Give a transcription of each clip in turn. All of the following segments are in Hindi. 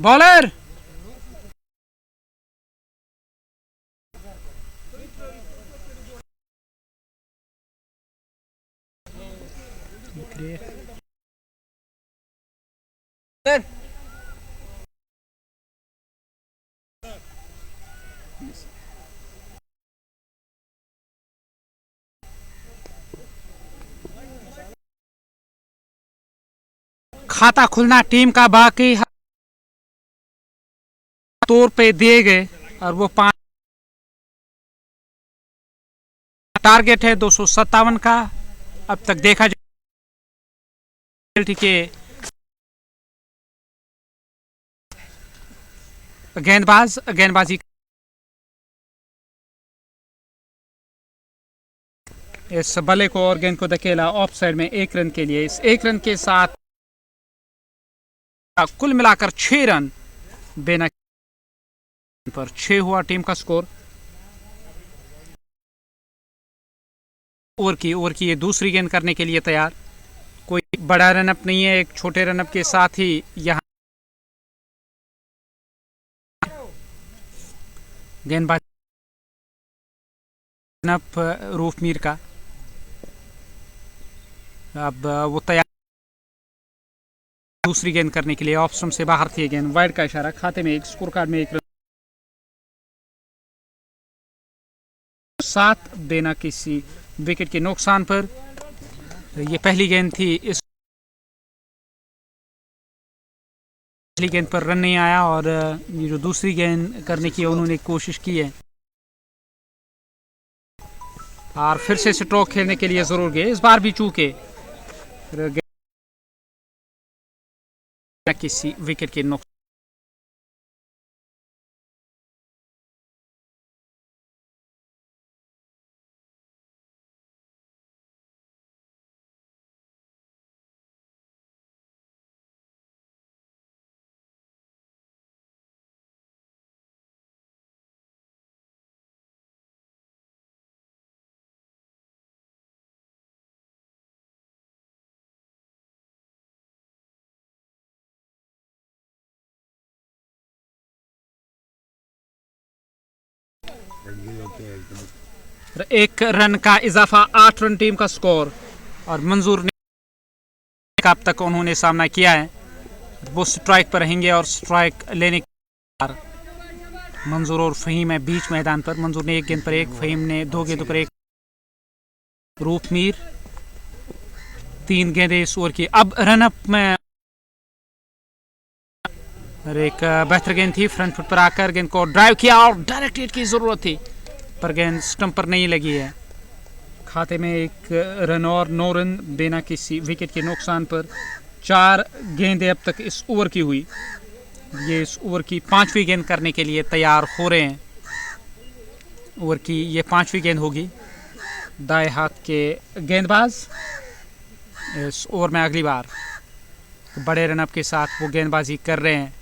बॉलर खाता खुलना टीम का बाकी तौर पे दिए गए और वो 5 टारगेट है 257 का। अब तक देखा जाए ठीक है गेंदबाजी इस बल्ले को और गेंद को धकेला ऑफ साइड में 1 रन के लिए। इस 1 रन के साथ कुल मिलाकर 6 रन बिना पर 6 हुआ टीम का स्कोर। ओवर की ये दूसरी गेंद करने के लिए तैयार। कोई बड़ा रनअप नहीं है, एक छोटे रनअप के साथ ही यहां गेंदबाज रूफ मीर का। अब वो तैयार दूसरी गेंद करने के लिए। ऑफ स्टंप से बाहर थी गेंद, वाइड का इशारा। खाते में एक स्कोर कार्ड में 1 रन 7 बिना किसी विकेट के नुकसान पर। ये पहली गेंद थी, इस पहली गेंद पर रन नहीं आया और ये जो दूसरी गेंद करने की उन्होंने कोशिश की है और फिर से स्ट्रोक खेलने के लिए जरूर गए। इस बार भी चूके किसी विकेट के नुकसान। एक रन का इजाफा, 8 रन टीम का स्कोर। और मंजूर ने अब तक उन्होंने सामना किया है, वो स्ट्राइक पर रहेंगे और स्ट्राइक लेने मंजूर और फहीम है बीच मैदान पर। मंजूर ने 1 गेंद पर 1, फहीम ने 2 गेंदों पर 1। रूफ मीर 3 गेंदें इस ओवर की। अब रनअप में एक बेहतर गेंद थी, फ्रंट फुट पर आकर गेंद को ड्राइव किया और डायरेक्ट हिट की जरूरत थी पर गेंद स्टंप पर नहीं लगी है। खाते में 1 रन और 9 रन बिना किसी विकेट के नुकसान पर। 4 गेंदें अब तक इस ओवर की हुई। ये इस ओवर की 5वीं गेंद करने के लिए तैयार हो रहे हैं। ओवर की ये 5वीं गेंद होगी। दाएं हाथ के गेंदबाज इस ओवर में अगली बार बड़े रनअप के साथ वो गेंदबाजी कर रहे हैं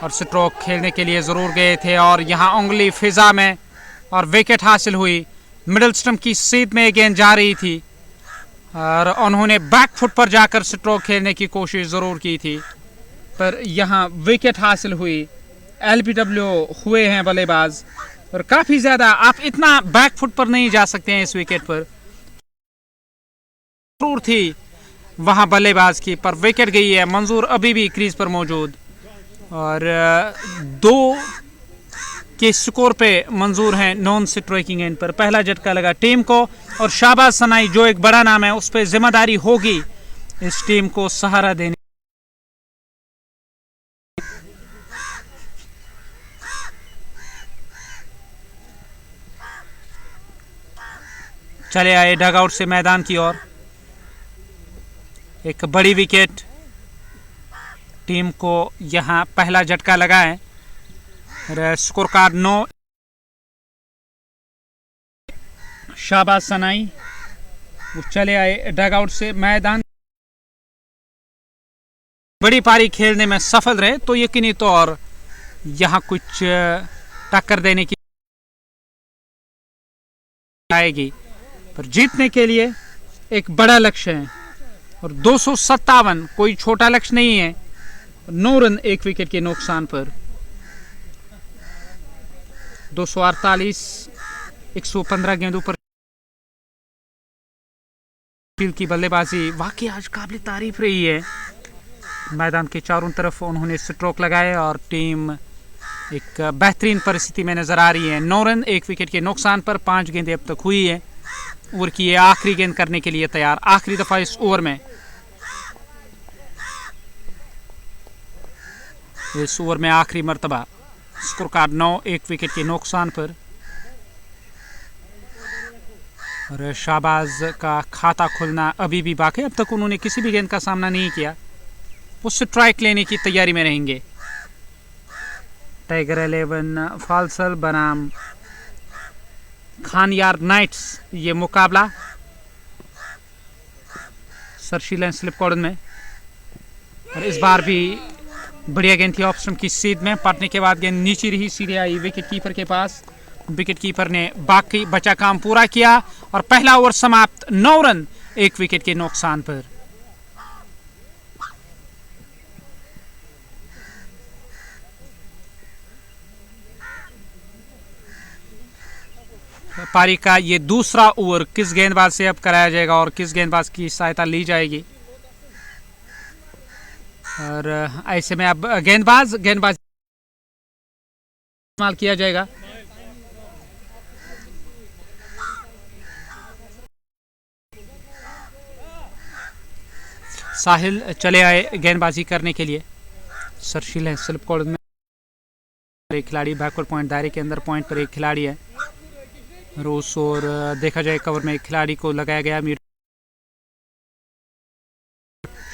और स्ट्रोक खेलने के लिए ज़रूर गए थे और यहाँ उंगली फिजा में और विकेट हासिल हुई। मिडिल स्टंप की सीध में गेंद जा रही थी और उन्होंने बैक फुट पर जाकर स्ट्रोक खेलने की कोशिश ज़रूर की थी पर यहाँ विकेट हासिल हुई। एलबीडब्ल्यू हुए हैं बल्लेबाज और काफ़ी ज़्यादा आप इतना बैक फुट पर नहीं जा सकते हैं इस विकेट पर। जरूर थी वहाँ बल्लेबाज की पर विकेट गई है। मंजूर अभी भी क्रीज पर मौजूद और 2 के स्कोर पे मंजूर हैं नॉन स्ट्राइकिंग एंड पर। पहला झटका लगा टीम को और शाबाश सनाई जो एक बड़ा नाम है उस पर जिम्मेदारी होगी इस टीम को सहारा देने। चले आए डगआउट से मैदान की ओर। एक बड़ी विकेट टीम को यहां पहला झटका लगा है। Score card 9। शाबाश सनाई वो चले आए डगआउट से मैदान। बड़ी पारी खेलने में सफल रहे तो यकीनी तौर यहां कुछ टक्कर देने की आएगी पर जीतने के लिए एक बड़ा लक्ष्य है और 257 कोई छोटा लक्ष्य नहीं है। 9 रन 1 विकेट के नुकसान पर। 248 115 गेंदों पर की बल्लेबाजी वाकई आज काबिल तारीफ रही है। मैदान के चारों तरफ उन्होंने स्ट्रोक लगाए और टीम एक बेहतरीन परिस्थिति में नजर आ रही है। 9 रन 1 विकेट के नुकसान पर 5 गेंदें अब तक हुई है। ओवर की ये आखिरी गेंद करने के लिए तैयार, आखिरी दफा इस ओवर में। इस ओवर में आखिरी मर्तबा स्कोर कार्ड 9 1 विकेट के नुकसान पर। और शाहबाज का खाता खुलना अभी भी बाकी। अब तक उन्होंने किसी भी गेंद का सामना नहीं किया। वो स्ट्राइक लेने की तैयारी में रहेंगे। टाइगर 11 फालसल बनाम खानयार नाइट्स ये मुकाबला सरशीलन स्लिप कॉर्डन में। और इस बार भी बढ़िया गेंद थी ऑप्शन की सीध में, पटने के बाद गेंद नीचे रही, सीधे आई विकेट कीपर के पास। विकेट कीपर ने बाकी बचा काम पूरा किया और पहला ओवर समाप्त 9 रन 1 विकेट के नुकसान पर। पारी का ये दूसरा ओवर किस गेंदबाज से अब कराया जाएगा और किस गेंदबाज की सहायता ली जाएगी। और ऐसे में अब गेंदबाज इस्तेमाल किया जाएगा। साहिल चले आए गेंदबाजी करने के लिए। सरशील है स्लिप कॉर्डन में एक खिलाड़ी, बैकवर्ड पॉइंट दायरे के अंदर पॉइंट पर एक खिलाड़ी है रोस। और देखा जाए कवर में एक खिलाड़ी को लगाया गया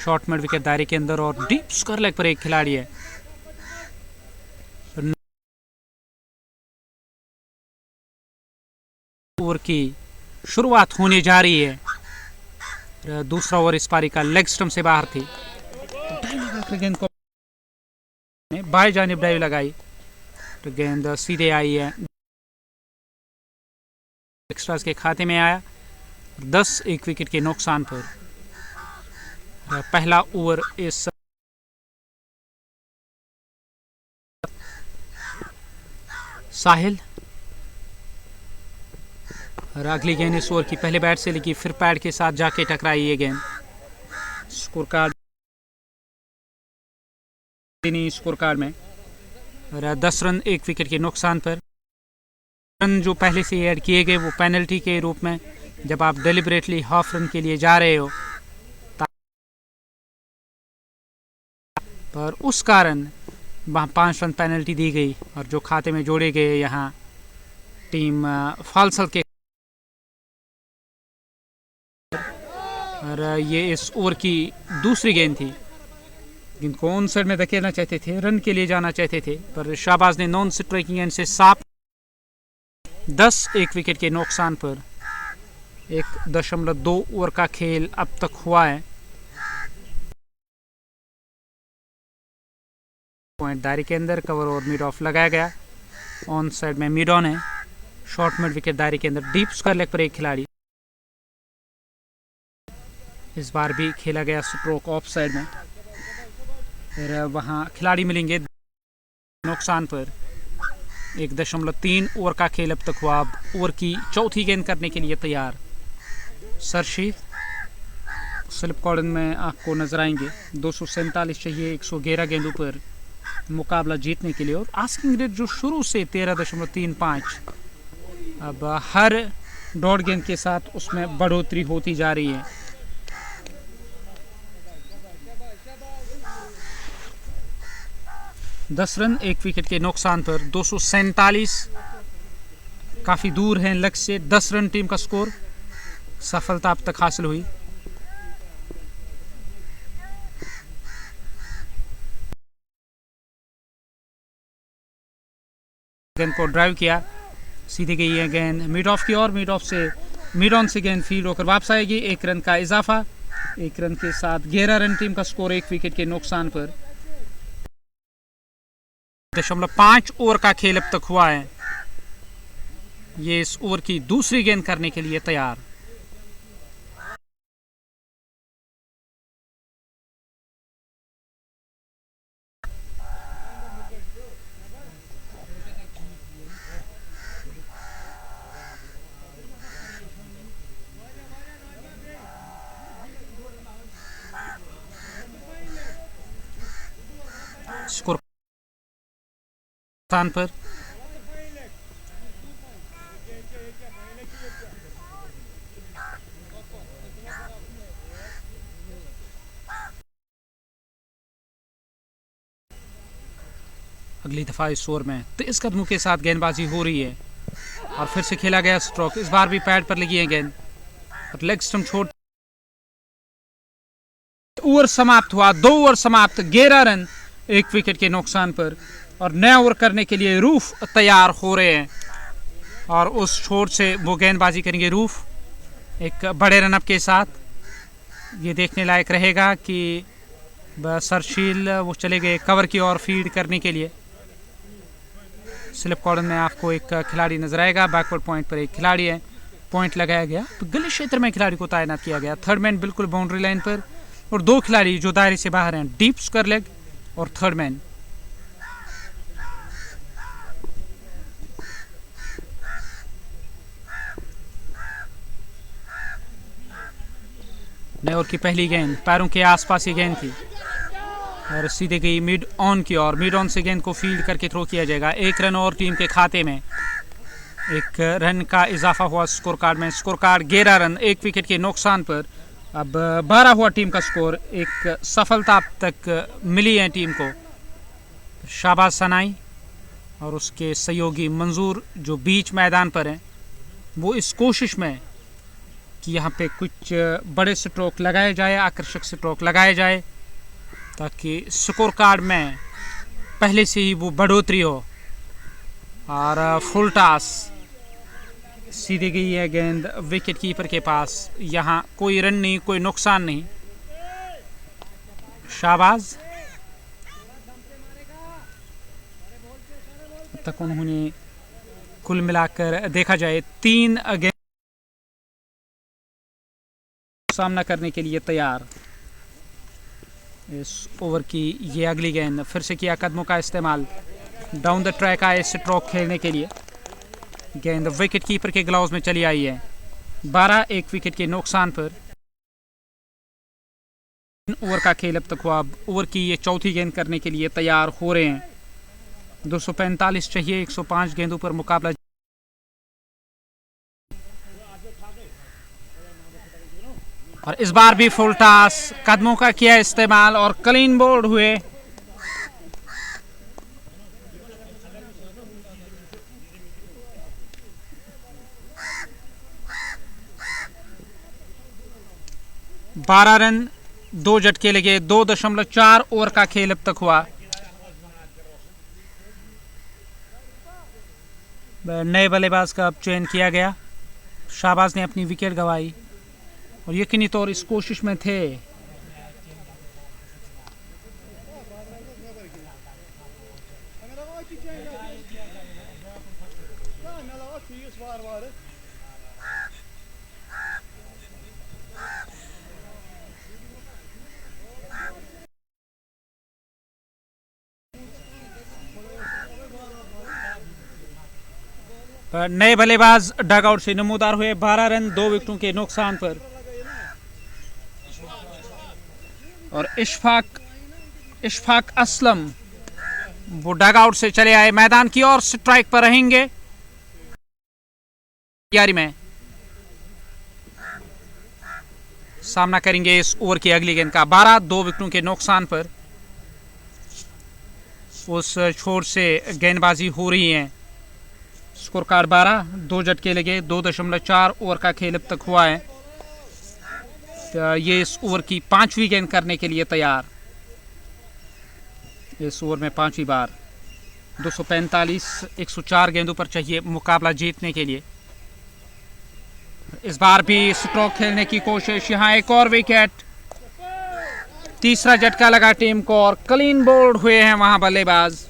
शॉर्ट मिड विकेट दायरे के अंदर और डीप स्क्वायर लेग पर एक खिलाड़ी है। ओवर की शुरुआत होने जा रही है। दूसरा ओवर इस पारी का लेग स्टंप से बाहर थी। गेंद को बाएं जानिब ड्राइव लगाई तो गेंद सीधे आई है, एक्स्ट्रास के खाते में आया। 10 1 विकेट के नुकसान पर। पहला ओवर इस साहिल और अगली गेंद इस ओवर की पहले बैट से लेगी, फिर पैड के साथ जाके टकराई ये गेंद। स्कोर कार्ड में और 10 रन 1 विकेट के नुकसान पर। रन जो पहले से ऐड किए गए वो पेनल्टी के रूप में, जब आप डेलिबरेटली हाफ रन के लिए जा रहे हो पर उस कारण वहाँ 5 रन पेनल्टी दी गई और जो खाते में जोड़े गए यहाँ टीम फालसल के। और ये इस ओवर की दूसरी गेंद थी जिनको ऑन साइड में धकेलना चाहते थे, रन के लिए जाना चाहते थे, पर शाहबाज ने नॉन स्ट्राइकिंग एंड से साफ 10 1 विकेट के नुकसान पर। 1.2 ओवर का खेल अब तक हुआ है। पॉइंट दायरे के अंदर कवर और मिड ऑफ लगाया गया। ऑन साइड में मिड ऑन है। शॉर्ट मिड विकेट दायरे के अंदर डीप स्क्वायर लेग पर एक खिलाड़ी। इस बार भी खेला गया स्ट्रोक ऑफ साइड में। फिर वहाँ खिलाड़ी मिलेंगे नुकसान पर। 1.3 ओवर का खेल अब तक हुआ। अब ओवर की चौथी गेंद करने के लिए तैयार सरशील स्लिप कॉर्डन में आपको नजर आएंगे। 247 चाहिए 111 गेंदों पर मुकाबला जीतने के लिए। और आस्किंग रेट जो शुरू से 13.35, अब हर डॉट गेंद के साथ उसमें बढ़ोतरी होती जा रही है। दस रन 1 विकेट के नुकसान पर। 247 काफी दूर है लक्ष्य से। 10 रन टीम का स्कोर, सफलता अब तक हासिल हुई। गेंद को ड्राइव किया, सीधी गई है गेंद मिड ऑफ की ओर। मिड ऑफ से मिड ऑन से गेंद फील्ड होकर वापस आएगी। 1 रन का इजाफा। 1 रन के साथ 11 रन टीम का स्कोर 1 विकेट के नुकसान पर। 5 ओवर का खेल अब तक हुआ है। ये इस ओवर की दूसरी गेंद करने के लिए तैयार। स्कोर स्थान पर। अगली दफा इस ओवर में तेज कदमों के साथ गेंदबाजी हो रही है और फिर से खेला गया स्ट्रोक। इस बार भी पैड पर लगी है गेंद और लेग स्टंप छोड़। ओवर समाप्त हुआ, 2 ओवर समाप्त, 11 रन 1 विकेट के नुकसान पर। और नया ओवर करने के लिए रूफ तैयार हो रहे हैं और उस छोर से वो गेंदबाजी करेंगे रूफ एक बड़े रनअप के साथ। ये देखने लायक रहेगा कि सरशील वो चले गए कवर की ओर फीड करने के लिए। स्लिप कॉर्नर में आपको एक खिलाड़ी नजर आएगा, बैकवर्ड पॉइंट पर एक खिलाड़ी है, पॉइंट लगाया गया तो गली क्षेत्र में खिलाड़ी को तैनात किया गया। थर्ड मैन बिल्कुल बाउंड्री लाइन पर और 2 खिलाड़ी जो दायरे से बाहर हैं, डीप स्क्वायर लेग और थर्ड मैन। नए ओवर की पहली गेंद पैरों के आसपास ही गेंद थी और सीधे गई मिड ऑन की ओर। मिड ऑन से गेंद को फील्ड करके थ्रो किया जाएगा। 1 रन और टीम के खाते में, 1 रन का इजाफा हुआ स्कोर कार्ड में। स्कोर कार्ड 11 रन 1 विकेट के नुकसान पर। अब 12 हुआ टीम का स्कोर। एक सफलता अब तक मिली है टीम को। शाबाज सनाई और उसके सहयोगी मंजूर जो बीच मैदान पर हैं, वो इस कोशिश में कि यहाँ पे कुछ बड़े स्ट्रोक लगाए जाए, आकर्षक स्ट्रोक लगाए जाए, ताकि स्कोर कार्ड में पहले से ही वो बढ़ोतरी हो। और फुल टॉस सीधी गई है गेंद विकेट कीपर के पास। यहाँ कोई रन नहीं, कोई नुकसान नहीं। शाबाज तक उन्होंने कुल मिलाकर देखा जाए 3 गेंद सामना करने के लिए तैयार। इस ओवर की ये अगली गेंद फिर से किया कदमों का इस्तेमाल, डाउन द ट्रैक आए स्ट्रोक खेलने के लिए। गेंद विकेट कीपर के ग्लव्स में चली आई है। 12 1 विकेट के नुकसान पर। ओवर का खेल अब तक हुआ। ओवर की ये चौथी गेंद करने के लिए तैयार हो रहे हैं। 245 चाहिए 105 गेंदों पर मुकाबला। और इस बार भी फुल टॉस, कदमों का किया इस्तेमाल और क्लीन बोल्ड हुए। बारह रन 2 झटके लगे। 2.4 ओवर का खेल अब तक हुआ। नए बल्लेबाज का अब चयन किया गया। शाहबाज ने अपनी विकेट गंवाई और यकीनी तौर इस कोशिश में थे नए बल्लेबाज डगआउट से नमूदार हुए। 12 रन 2 विकेटों के नुकसान पर। और इशफाक असलम वो डगआउट से चले आए मैदान की ओर। स्ट्राइक पर रहेंगे। तैयारी में सामना करेंगे इस ओवर की अगली गेंद का। 12 2 विकेटों के नुकसान पर। उस छोर से गेंदबाजी हो रही है। स्कोर कार्ड 12 2 झटके लगे। 2.4 ओवर का खेल अब तक हुआ है। तो ये इस ओवर की 5वीं गेंद करने के लिए तैयार। इस ओवर में 5वीं बार 245 104 गेंदों पर चाहिए मुकाबला जीतने के लिए। इस बार भी स्ट्रोक खेलने की कोशिश। यहाँ एक और विकेट। तीसरा झटका लगा टीम को और क्लीन बोल्ड हुए हैं वहां बल्लेबाज।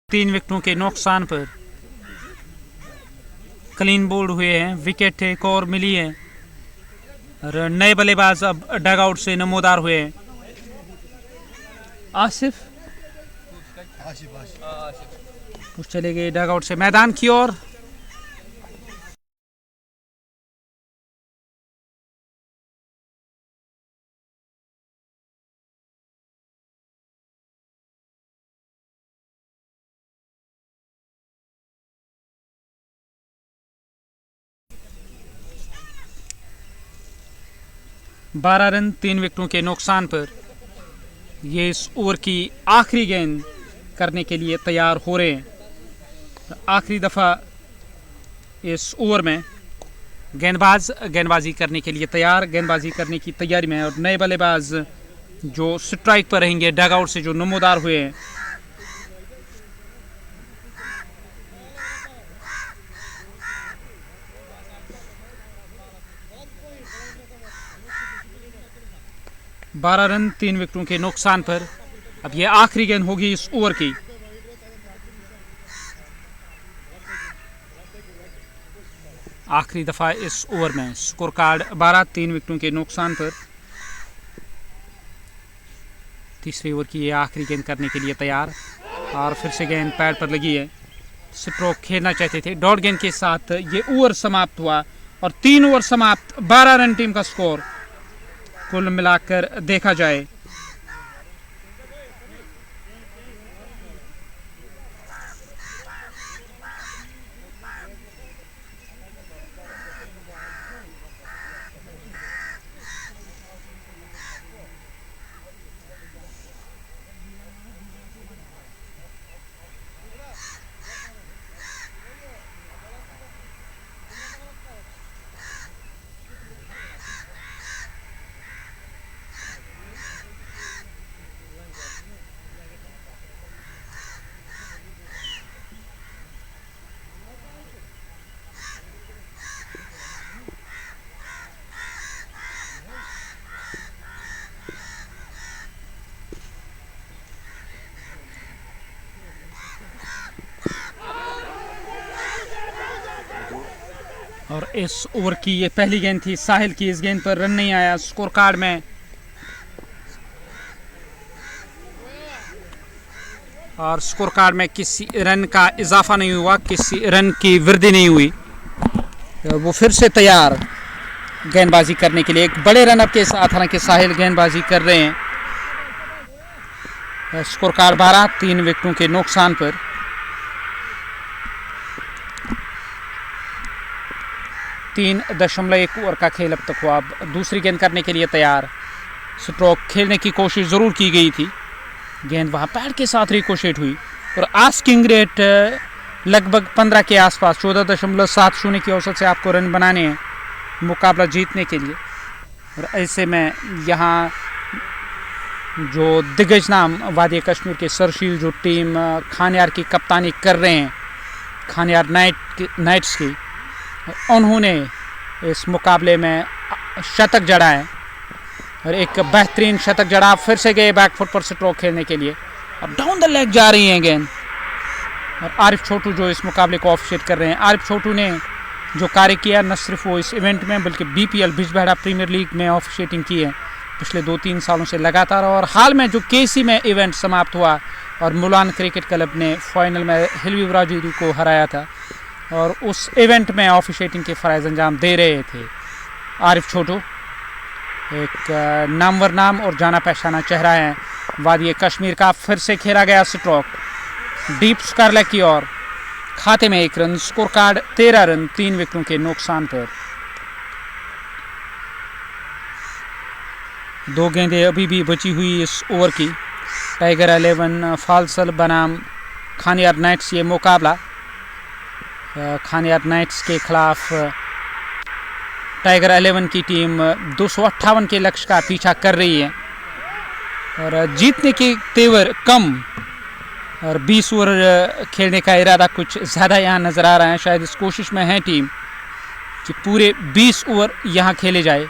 तीन विकेटों के नुकसान पर क्लीन बोल्ड हुए हैं, विकेट एक और मिली है और नए बल्लेबाज अब डगआउट से नमोदार हुए हैं। आसिफ चले गए डगआउट से मैदान की ओर। बारह रन 3 विकेटों के नुकसान पर ये इस ओवर की आखिरी गेंद करने के लिए तैयार हो रहे हैं। आखिरी दफ़ा इस ओवर में गेंदबाजी करने के लिए तैयार, गेंदबाजी करने की तैयारी में। और नए बल्लेबाज जो स्ट्राइक पर रहेंगे डगआउट से जो नमोदार हुए हैं। बारह रन 3 विकेटों के नुकसान पर अब यह आखिरी गेंद होगी इस ओवर की। आखिरी दफा इस ओवर में स्कोर कार्ड 12 3 विकेटों के नुकसान पर। तीसरे ओवर की ये आखिरी गेंद करने के लिए तैयार और फिर से गेंद पैड पर लगी है। स्ट्रोक खेलना चाहते थे। डॉट गेंद के साथ ये ओवर समाप्त हुआ और 3 ओवर समाप्त, 12 रन टीम का स्कोर कुल मिलाकर देखा जाए। और इस ओवर की ये पहली गेंद थी साहिल की। इस गेंद पर रन नहीं आया स्कोर कार्ड में और स्कोर कार्ड में किसी रन का इजाफा नहीं हुआ, किसी रन की वृद्धि नहीं हुई। तो वो फिर से तैयार गेंदबाजी करने के लिए एक बड़े रन अप के साथ। हालांकि साहिल गेंदबाजी कर रहे हैं। स्कोर कार्ड 12 3 विकेटों के नुकसान पर। तीन 3.1 ओवर का खेल अब तक हुआ। अब दूसरी गेंद करने के लिए तैयार। स्ट्रोक खेलने की कोशिश ज़रूर की गई थी, गेंद वहाँ पैड के साथ रिकोशेट हुई और आस्किंग रेट लगभग 15 के आसपास, 14.70 की औसत से आपको रन बनाने हैं मुकाबला जीतने के लिए। और ऐसे में यहाँ जो दिग्गज नाम वादी कश्मीर के सरशील जो टीम खानियार की कप्तानी कर रहे हैं, खानियार नाइट्स की, उन्होंने इस मुकाबले में शतक जड़ा है और एक बेहतरीन शतक जड़ा। फिर से गए बैकफुट पर स्ट्रोक खेलने के लिए और डाउन द लेग जा रही हैं गेंद। और आरिफ छोटू जो इस मुकाबले को ऑफिशिएट कर रहे हैं, आरिफ छोटू ने जो कार्य किया न सिर्फ वो इस इवेंट में बल्कि बीपीएल बिजबेहरा प्रीमियर लीग में ऑफिशिएटिंग की है पिछले 2-3 सालों से लगातार। और हाल में जो केसी में इवेंट समाप्त हुआ और मुलान क्रिकेट क्लब ने फाइनल में हिलवी ब्राजील को हराया था और उस इवेंट में ऑफिशिएटिंग के फ़राइज़ अंजाम दे रहे थे आरिफ छोटू। एक नामवर नाम और जाना पहचाना चेहरा है वादी कश्मीर का। फिर से खेला गया स्ट्रोक डीप स्क्वायर लेग की ओर, खाते में 1 रन। स्कोर कार्ड 13 रन 3 विकेटों के नुकसान पर। 2 गेंदें अभी भी बची हुई इस ओवर की। टाइगर 11 फालसल बनाम खानियार नाइट्स ये मुकाबला। खानियार नाइट्स के खिलाफ टाइगर 11 की टीम 258 के लक्ष्य का पीछा कर रही है और जीतने के तेवर कम और 20 ओवर खेलने का इरादा कुछ ज़्यादा यहाँ नज़र आ रहा है। शायद इस कोशिश में है टीम कि पूरे 20 ओवर यहाँ खेले जाए।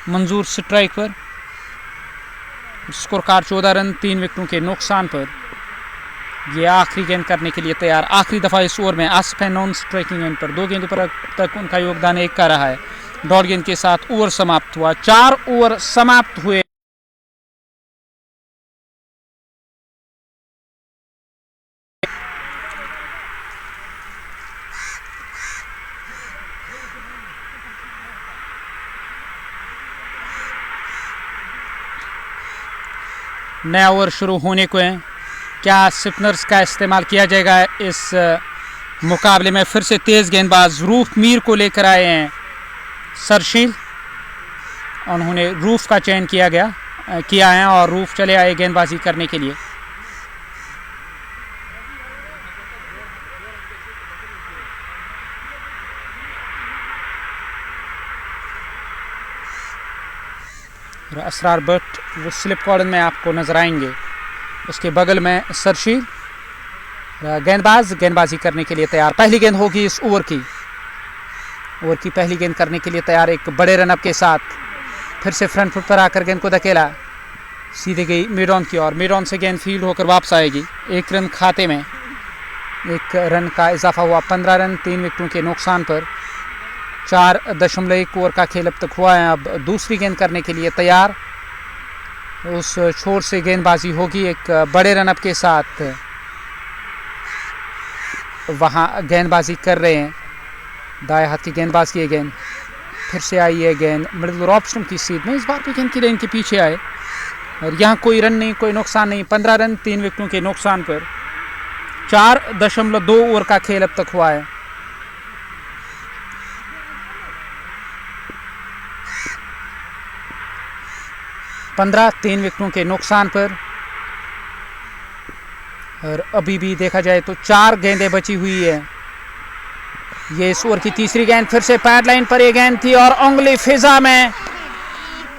मंजूर स्ट्राइक पर। स्कोर कार्ड 14 रन 3 विकेटों के नुकसान पर। ये आखिरी गेंद करने के लिए तैयार। आखिरी दफ़ा इस ओवर में आसिफ है नॉन स्ट्राइकिंग एंड पर। 2 गेंदों पर तक उनका योगदान 1 का रहा है। डॉट गेंद के साथ ओवर समाप्त हुआ। 4 ओवर समाप्त हुए। नया ओवर शुरू होने को है। क्या स्पिनर्स का इस्तेमाल किया जाएगा इस मुकाबले में? फिर से तेज़ गेंदबाज रूफ मीर को लेकर आए हैं सरशील। उन्होंने रूफ का चयन किया है और रूफ चले आए गेंदबाजी करने के लिए। असरार भट्ट वो स्लिप कॉर्डन में आपको नजर आएंगे। उसके बगल में सरशील गेंदबाजी करने के लिए तैयार। पहली गेंद होगी इस ओवर की पहली गेंद करने के लिए तैयार। एक बड़े रनअप के साथ फिर से फ्रंट फुट पर आकर गेंद को धकेला, सीधे गई मिड ऑन की ओर। मिड ऑन से गेंद फील्ड होकर वापस आएगी। 1 रन खाते में, 1 रन का इजाफा हुआ। 15 रन 3 विकेटों के नुकसान पर। 4.1 ओवर का खेल अब तक हुआ है। अब दूसरी गेंद करने के लिए तैयार। उस छोर से गेंदबाजी होगी एक बड़े रनअप के साथ। वहां गेंदबाजी कर रहे हैं दाएं हाथ की गेंदबाज की गेंद। फिर से आई है गेंद मिडिल ऑफ स्टंप की सीध में। इस बार भी गेंद की लाइन के पीछे आए और यहाँ कोई रन नहीं, कोई नुकसान नहीं। 15 रन 3 विकेटों के नुकसान पर। 4.2 ओवर का खेल अब तक हुआ है। पंद्रह 3 विकेटों के नुकसान पर। और अभी भी देखा जाए तो 4 गेंदें बची हुई है। ये इस ओवर की तीसरी गेंद। फिर से पैड लाइन पर ये गेंद थी और उंगली फिजा में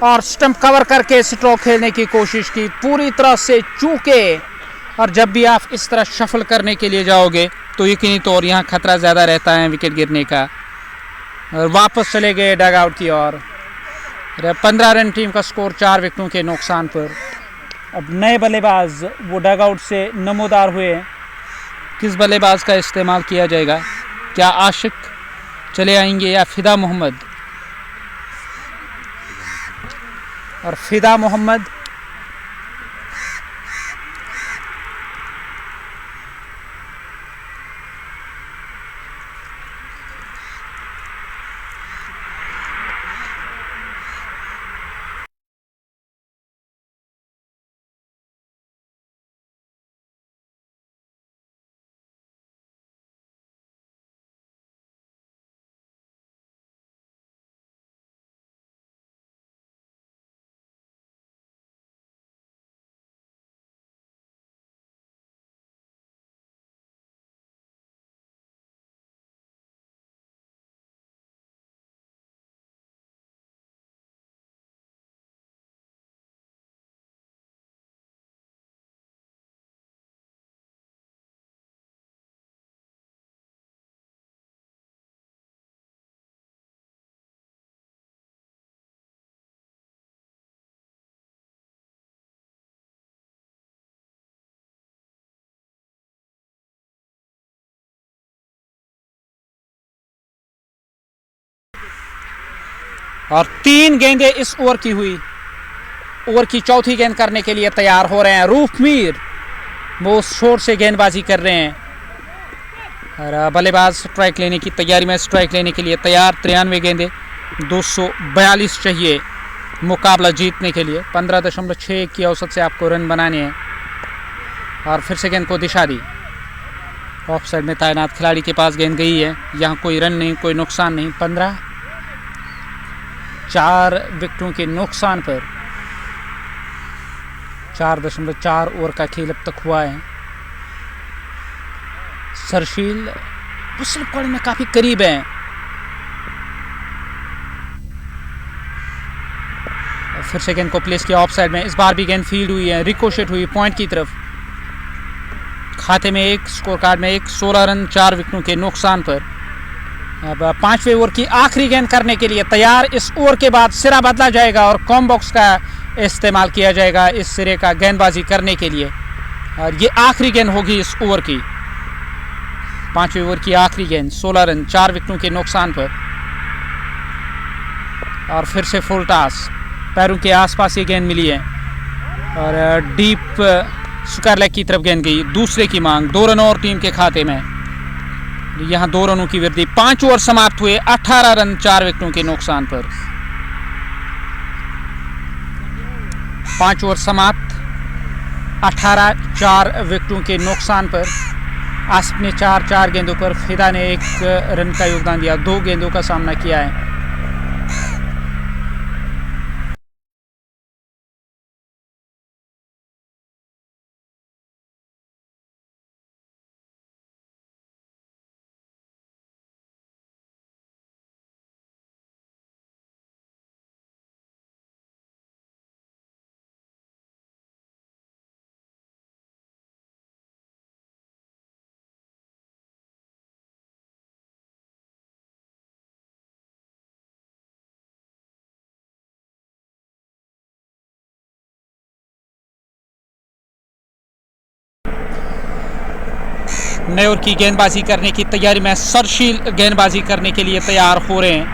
और स्टंप कवर करके स्ट्रोक खेलने की कोशिश की, पूरी तरह से चूके। और जब भी आप इस तरह शफल करने के लिए जाओगे तो यकीनी तौर यहाँ खतरा ज़्यादा रहता है विकेट गिरने का। और वापस चले गए डग आउट की ओर। 15 रन टीम का स्कोर 4 विकेटों के नुकसान पर। अब नए बल्लेबाज वो डग आउट से नमोदार हुए। किस बल्लेबाज का इस्तेमाल किया जाएगा? क्या आशिक चले आएंगे या फिदा मोहम्मद? और फिदा मोहम्मद और 3 गेंदें इस ओवर की हुई। ओवर की चौथी गेंद करने के लिए तैयार हो रहे हैं रूफ मीर। वो शोर से गेंदबाजी कर रहे हैं और बल्लेबाज स्ट्राइक लेने की तैयारी में, स्ट्राइक लेने के लिए तैयार। 93 गेंदें 242 चाहिए मुकाबला जीतने के लिए। 15.6 की औसत से आपको रन बनाने हैं। और फिर से गेंद को दिशा दी। ऑफ साइड में तैनात खिलाड़ी के पास गेंद गई है। यहाँ कोई रन नहीं, कोई नुकसान नहीं। 15 4 विकेटों के नुकसान पर। 4.4 ओवर का खेल अब तक हुआ है। सरशील स्लिप कॉर्डर में काफी करीब है। फिर से गेंद को प्लेस किया ऑफ साइड में। इस बार भी गेंद फील्ड हुई है, रिकोशेट हुई पॉइंट की तरफ। खाते में 1, स्कोर कार्ड में 1, 16 रन 4 विकेटों के नुकसान पर। अब 5वें ओवर की आखिरी गेंद करने के लिए तैयार। इस ओवर के बाद सिरा बदला जाएगा और कॉम बॉक्स का इस्तेमाल किया जाएगा इस सिरे का गेंदबाजी करने के लिए। और ये आखिरी गेंद होगी इस ओवर की, 5वें ओवर की आखिरी गेंद। 16 रन 4 विकेटों के नुकसान पर। और फिर से फुल टॉस, पैरों के आसपास ये गेंद मिली है और डीप स्क्वायर लेग की तरफ गेंद गई। दूसरे की मांग, 2 रन और टीम के खाते में। यहाँ 2 रनों की वृद्धि। 5 ओवर समाप्त हुए, 18 रन 4 विकेटों के नुकसान पर। 5 ओवर समाप्त, 18 4 विकेटों के नुकसान पर। आसिफ ने 4 गेंदों पर, फिदा ने 1 रन का योगदान दिया, 2 गेंदों का सामना किया है। नए ओवर की गेंदबाजी करने की तैयारी में सरशील गेंदबाजी करने के लिए तैयार हो रहे हैं।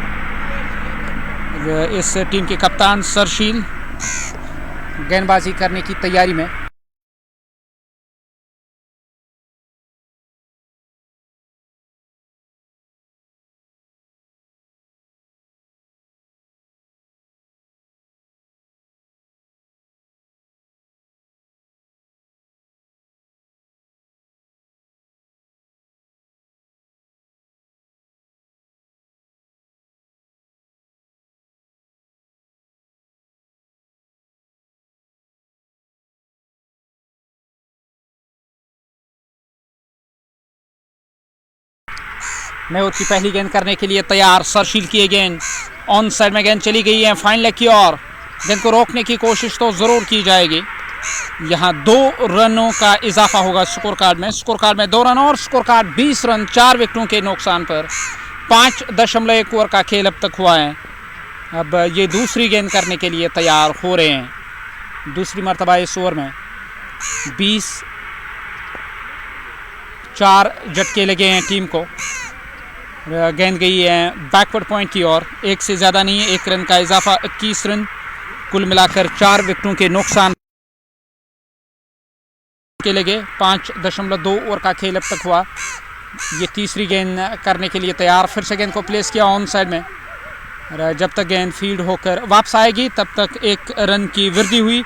इस टीम के कप्तान सरशील गेंदबाजी करने की तैयारी में। नए ओवर की पहली गेंद करने के लिए तैयार सरशील की गेंद ऑन साइड में गेंद चली गई है फाइन लेग की ओर। गेंद को रोकने की कोशिश तो जरूर की जाएगी। यहाँ 2 रनों का इजाफा होगा स्कोर कार्ड में। स्कोर कार्ड में 2 रन और स्कोर कार्ड 20 रन 4 विकेटों के नुकसान पर। 5.1 ओवर का खेल अब तक हुआ है। अब ये दूसरी गेंद करने के लिए तैयार हो रहे हैं। दूसरी मरतबा इस ओवर में 4 झटके लगे हैं टीम को। गेंद गई है बैकवर्ड पॉइंट की ओर। 1 से ज़्यादा नहीं, 1 रन का इजाफा, 21 रन कुल मिलाकर 4 विकेटों के नुकसान के लगे। 5.2 ओवर का खेल अब तक हुआ। ये तीसरी गेंद करने के लिए तैयार। फिर से गेंद को प्लेस किया ऑन साइड में। जब तक गेंद फील्ड होकर वापस आएगी तब तक 1 रन की वृद्धि हुई।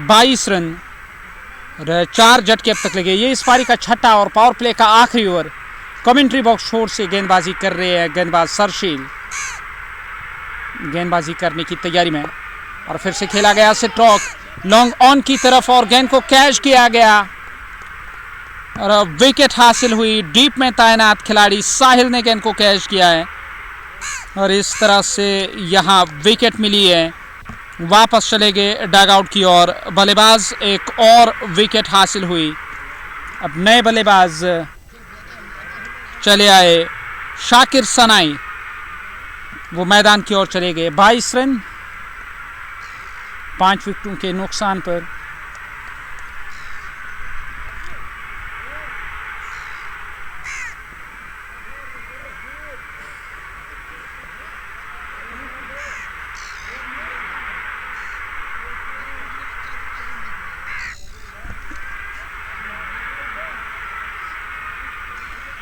22 रन 4 झटके अब तक लगे। ये इस पारी का छठा और पावर प्ले का आखिरी ओवर। कमेंट्री बॉक्स छोर से गेंदबाजी कर रहे हैं गेंदबाज सरशील, गेंदबाजी करने की तैयारी में। और फिर से खेला गया से टॉक लॉन्ग ऑन की तरफ और गेंद को कैच किया गया और विकेट हासिल हुई। डीप में तैनात खिलाड़ी साहिल ने गेंद को कैच किया है और इस तरह से यहाँ विकेट मिली है। वापस चले गए डग आउट की ओर। बल्लेबाज एक और विकेट हासिल हुई। अब नए बल्लेबाज चले आए शाकिर सनाई, वो मैदान की ओर चले गए। 22 रन 5 विकेटों के नुकसान पर।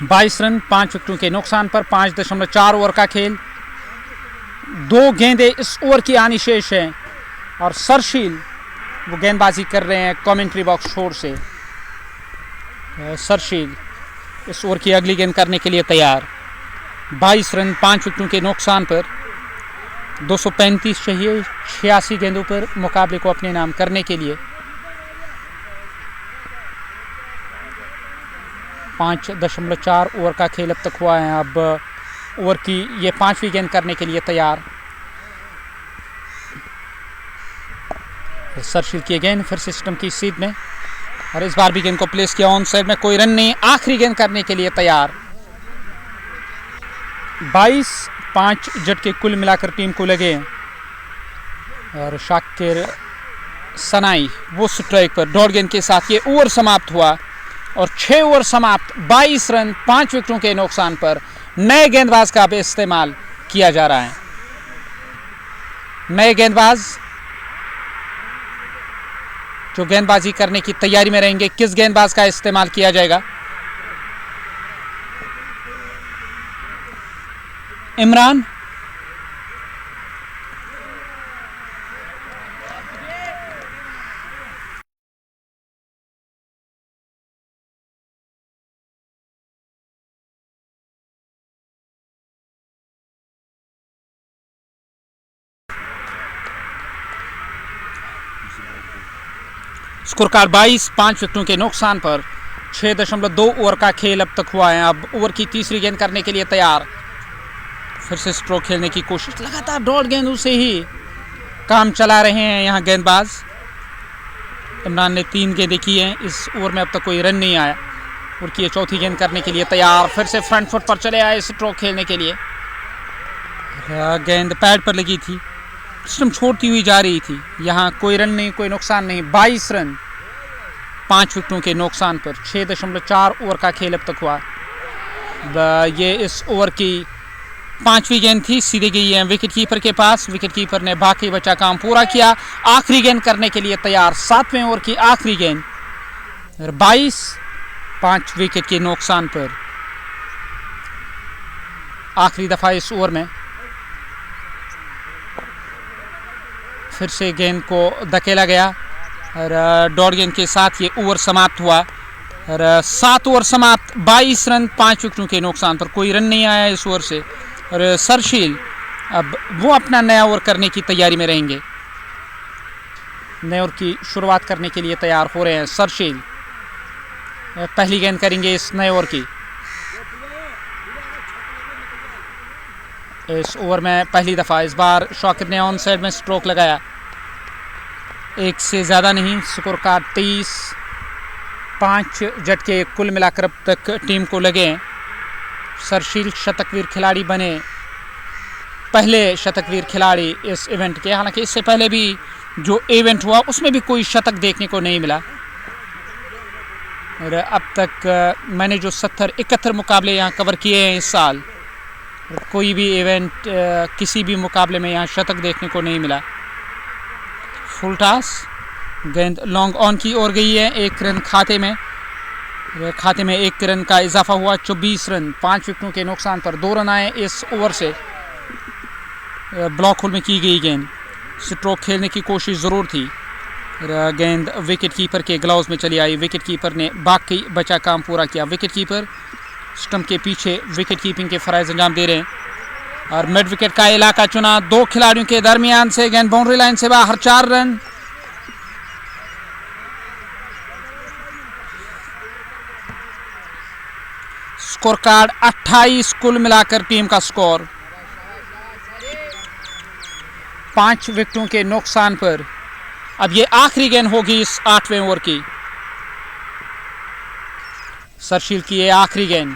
बाईस रन 5 विकेटों के नुकसान पर। 5.4 ओवर का खेल। 2 गेंदें इस ओवर की आनी शेष है और सरशील वो गेंदबाजी कर रहे हैं कमेंट्री बॉक्स छोर से। सरशील इस ओवर की अगली गेंद करने के लिए तैयार। 22 रन 5 विकेटों के नुकसान पर। 235 चाहिए 86 गेंदों पर मुकाबले को अपने नाम करने के लिए। 5.4 ओवर का खेल अब तक हुआ है। अब ओवर की ये 5वीं गेंद करने के लिए तैयार। सरशील की गेंद फिर सिस्टम की सीध में और इस बार भी गेंद को प्लेस किया ऑन साइड में। कोई रन नहीं। आखिरी गेंद करने के लिए तैयार। 22 झटके कुल मिलाकर टीम को लगे और शाकिर सनाई वो स्ट्राइक पर डॉट गेंद के साथ ये ओवर समाप्त हुआ और 6 ओवर समाप्त, 22 रन 5 विकेटों के नुकसान पर नए गेंदबाज का अब इस्तेमाल किया जा रहा है। नए गेंदबाज जो गेंदबाजी करने की तैयारी में रहेंगे, किस गेंदबाज का इस्तेमाल किया जाएगा? इमरान, स्कोर कार्ड 22, 5 विकेटों के नुकसान पर 6.2 ओवर का खेल अब तक हुआ है। अब ओवर की तीसरी गेंद करने के लिए तैयार, फिर से स्ट्रोक खेलने की कोशिश, लगातार डॉट गेंदों से ही काम चला रहे हैं यहाँ गेंदबाज। इमरान ने 3 गेंदें की हैं, इस ओवर में अब तक कोई रन नहीं आया। और की चौथी गेंद करने के लिए तैयार, फिर से फ्रंट फुट पर चले आए स्ट्रोक खेलने के लिए। गेंद पैड पर लगी थी, सिस्टम छोड़ती हुई जा रही थी। यहाँ कोई रन नहीं, कोई नुकसान नहीं। 22 रन 5 विकेटों के नुकसान पर 6.4 ओवर का खेल अब तक हुआ। ये इस ओवर की 5वीं गेंद थी, सीधे गई है विकेट कीपर के पास। विकेट कीपर ने बाकी बचा काम पूरा किया। आखिरी गेंद करने के लिए तैयार, 7वें ओवर की आखिरी गेंद। 22, 5 विकेट के नुकसान पर आखिरी दफा इस ओवर में फिर से गेंद को धकेला गया और डॉट गेंद के साथ ये ओवर समाप्त हुआ। और 7 ओवर समाप्त, 22 रन 5 विकेटों के नुकसान पर, कोई रन नहीं आया इस ओवर से। और सरशील अब वो अपना नया ओवर करने की तैयारी में रहेंगे। नए ओवर की शुरुआत करने के लिए तैयार हो रहे हैं सरशील। पहली गेंद करेंगे इस नए ओवर की। इस ओवर में पहली दफ़ा इस बार शॉकिर ने ऑन साइड में स्ट्रोक लगाया, 1 से ज़्यादा नहीं। स्कोर कार्ड 23, 5 झटके कुल मिलाकर अब तक टीम को लगे हैं। सरशील शतकवीर खिलाड़ी बने, पहले शतकवीर खिलाड़ी इस इवेंट के। हालांकि इससे पहले भी जो इवेंट हुआ उसमें भी कोई शतक देखने को नहीं मिला। और अब तक मैंने जो 71 मुकाबले यहाँ कवर किए हैं इस साल, कोई भी इवेंट किसी भी मुकाबले में यहाँ शतक देखने को नहीं मिला। फुल टॉस, गेंद लॉन्ग ऑन की ओर गई है। 1 रन खाते में 1 रन का इजाफा हुआ। 24 रन 5 विकेटों के नुकसान पर 2 रन आए इस ओवर से। ब्लॉक होल में की गई गेंद, स्ट्रोक खेलने की कोशिश ज़रूर थी। गेंद विकेट कीपर के ग्लव्स में चली आई। विकेट कीपर ने बाकी बचा काम पूरा किया। विकेट कीपर स्टंप के पीछे विकेट कीपिंग के फराइज अंजाम दे रहे हैं और मिड विकेट का इलाका चुना। 2 खिलाड़ियों के दरमियान से गेंद बाउंड्री लाइन से बाहर, 4 रन। स्कोर कार्ड 28 कुल मिलाकर टीम का स्कोर। 5 विकेटों के नुकसान पर अब ये आखिरी गेंद होगी इस 8वें ओवर की। सरशील की ये आखिरी गेंद,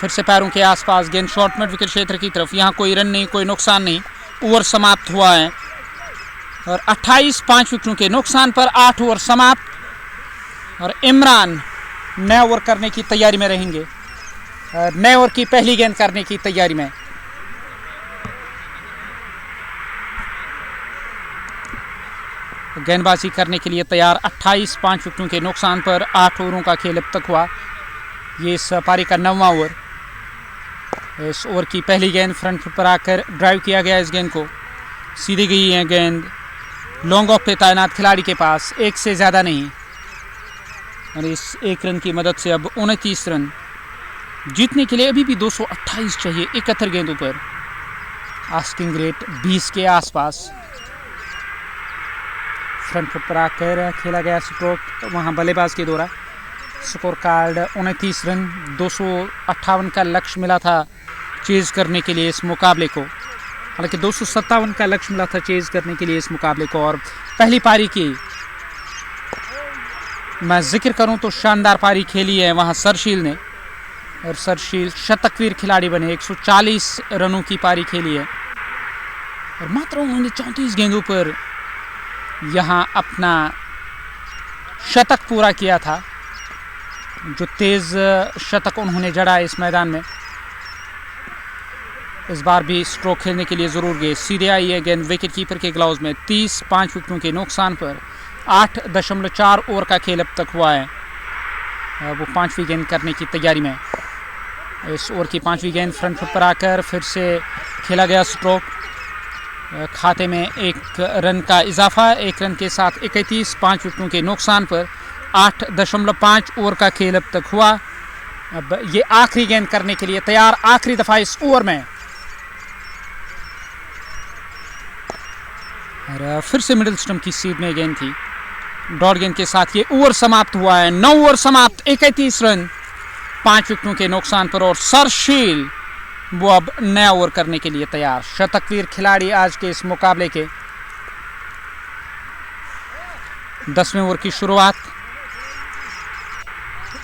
फिर से पैरों के आसपास गेंद शॉर्ट मिड विकेट क्षेत्र की तरफ। यहाँ कोई रन नहीं, कोई नुकसान नहीं। ओवर समाप्त हुआ है और 28, 5 विकेटों के नुकसान पर 8 ओवर समाप्त। और इमरान नए ओवर करने की तैयारी में रहेंगे, नए ओवर की पहली गेंद करने की तैयारी में। गेंदबाजी करने के लिए तैयार, 28, 5 विकेटों के नुकसान पर 8 ओवरों का खेल अब तक हुआ। ये इस पारी का 9वां ओवर। इस ओवर की पहली गेंद फ्रंट फुट पर आकर ड्राइव किया गया। इस गेंद को सीधी गई है गेंद लॉन्ग ऑफ पे तैनात खिलाड़ी के पास, 1 से ज़्यादा नहीं। और इस 1 रन की मदद से अब 29 रन जीतने के लिए अभी भी 228 चाहिए 71 गेंदों पर। आस्किंग रेट 20 के आसपास। फ्रंट फुट पर आकर खेला गया स्ट्रोक, वहाँ बल्लेबाज के द्वारा। स्कोर कार्ड 29 रन, 258 का लक्ष्य मिला था चेज़ करने के लिए इस मुकाबले को। हालांकि 257 का लक्ष्य मिला था चेज़ करने के लिए इस मुकाबले को। और पहली पारी की मैं जिक्र करूं तो शानदार पारी खेली है वहाँ सरशील ने। और सरशील शतकवीर खिलाड़ी बने, 140 रनों की पारी खेली है। और मात्र उन्होंने 34 गेंदों पर यहाँ अपना शतक पूरा किया था, जो तेज़ शतक उन्होंने जड़ा इस मैदान में। इस बार भी स्ट्रोक खेलने के लिए ज़रूर गए। सीधे आई है गेंद विकेट कीपर के ग्लव्स में। 30 5 विकेटों के नुकसान पर 8.4 ओवर का खेल अब तक हुआ है। वो 5वीं गेंद करने की तैयारी में। इस ओवर की 5वीं गेंद फ्रंट फुट पर आकर फिर से खेला गया स्ट्रोक। खाते में 1 रन का इजाफा। 1 रन के साथ 31 5 विकेटों के नुकसान पर 8.5 ओवर का खेल अब तक हुआ। अब ये आखिरी गेंद करने के लिए तैयार, आखिरी दफा इस ओवर में। और फिर से मिडिल स्टंप की सीध में गेंद थी। डॉट गेंद के साथ ये ओवर समाप्त हुआ है। 9 ओवर समाप्त, 31 रन 5 विकेटों के नुकसान पर। और सरशील वो अब नया ओवर करने के लिए तैयार। शतकवीर खिलाड़ी आज के इस मुकाबले के। 10वें ओवर की शुरुआत।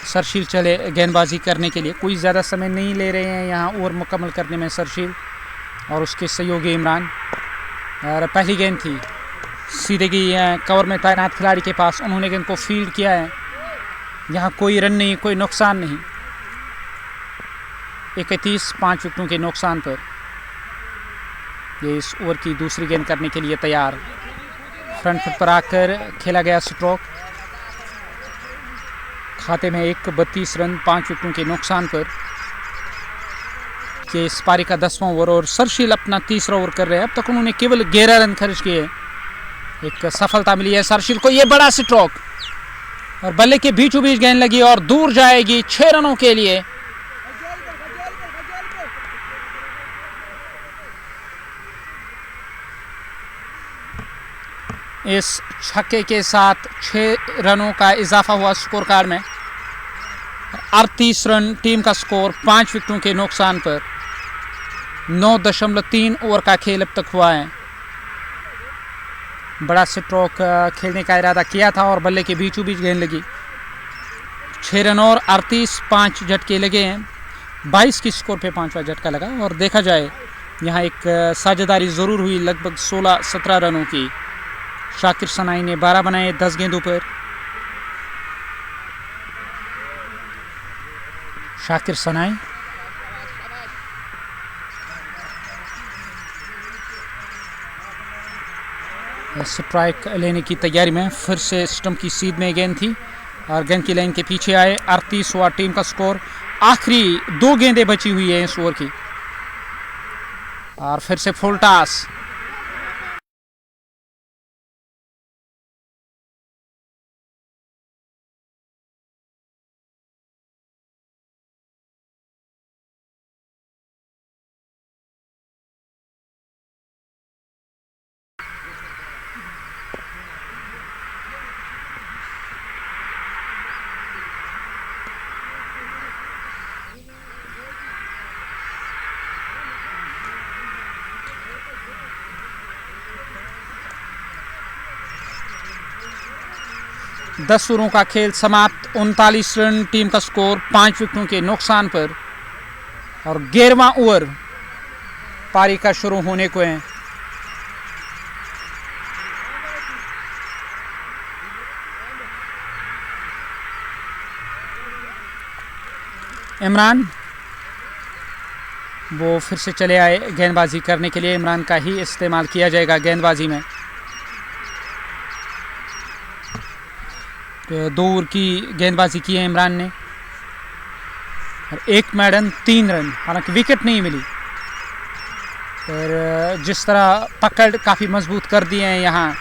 सरशील चले गेंदबाजी करने के लिए। कोई ज़्यादा समय नहीं ले रहे हैं यहाँ ओवर मुकम्मल करने में सरशील और उसके सहयोगी इमरान। और पहली गेंद थी, सीधे गई है कवर में तैनात खिलाड़ी के पास। उन्होंने गेंद को फील्ड किया है। यहाँ कोई रन नहीं, कोई नुकसान नहीं। 31 5 विकेटों के नुकसान पर ये इस ओवर की दूसरी गेंद करने के लिए तैयार। फ्रंट फुट पर आकर खेला गया स्ट्रोक। खाते में 32 रन 5 विकेटों के नुकसान पर। ये इस पारी का 10वां ओवर और सरशील अपना तीसरा ओवर कर रहे हैं। अब तक उन्होंने केवल 11 रन खर्च किए। एक सफलता मिली है सरशील को। ये बड़ा स्ट्रोक और बल्ले के बीचों बीच गेंद लगी और दूर जाएगी 6 रनों के लिए। इस छक्के के साथ 6 रनों का इजाफा हुआ स्कोर कार्ड में। 38 रन टीम का स्कोर 5 विकेटों के नुकसान पर। 9.3 ओवर का खेल अब तक हुआ है। बड़ा स्ट्रोक खेलने का इरादा किया था और बल्ले के बीचों बीच गेंद लगी। 6 रन और 38 5 झटके लगे हैं। 22 की स्कोर पे 5वां झटका लगा। और देखा जाए यहाँ एक साझेदारी ज़रूर हुई लगभग 16-17 रनों की। शाकिर सनाई ने 12 बनाए 10 गेंदों पर। शाकिर सनाई स्ट्राइक लेने की तैयारी में। फिर से स्टंप की सीध में गेंद थी और गेंद की लाइन के पीछे आए। 38 हुआ टीम का स्कोर। आखिरी 2 गेंदें बची हुई है इस ओवर की। और फिर से फुल टॉस। दस ओवरों का खेल समाप्त। 39 रन टीम का स्कोर 5 विकेटों के नुकसान पर। और 11वां ओवर पारी का शुरू होने को है। इमरान वो फिर से चले आए गेंदबाजी करने के लिए। इमरान का ही इस्तेमाल किया जाएगा गेंदबाजी में। 2 ओवर की गेंदबाजी की है इमरान ने और 1 मैडन 3 रन। हालांकि विकेट नहीं मिली। पर जिस तरह पकड़ काफ़ी मजबूत कर दिए हैं यहाँ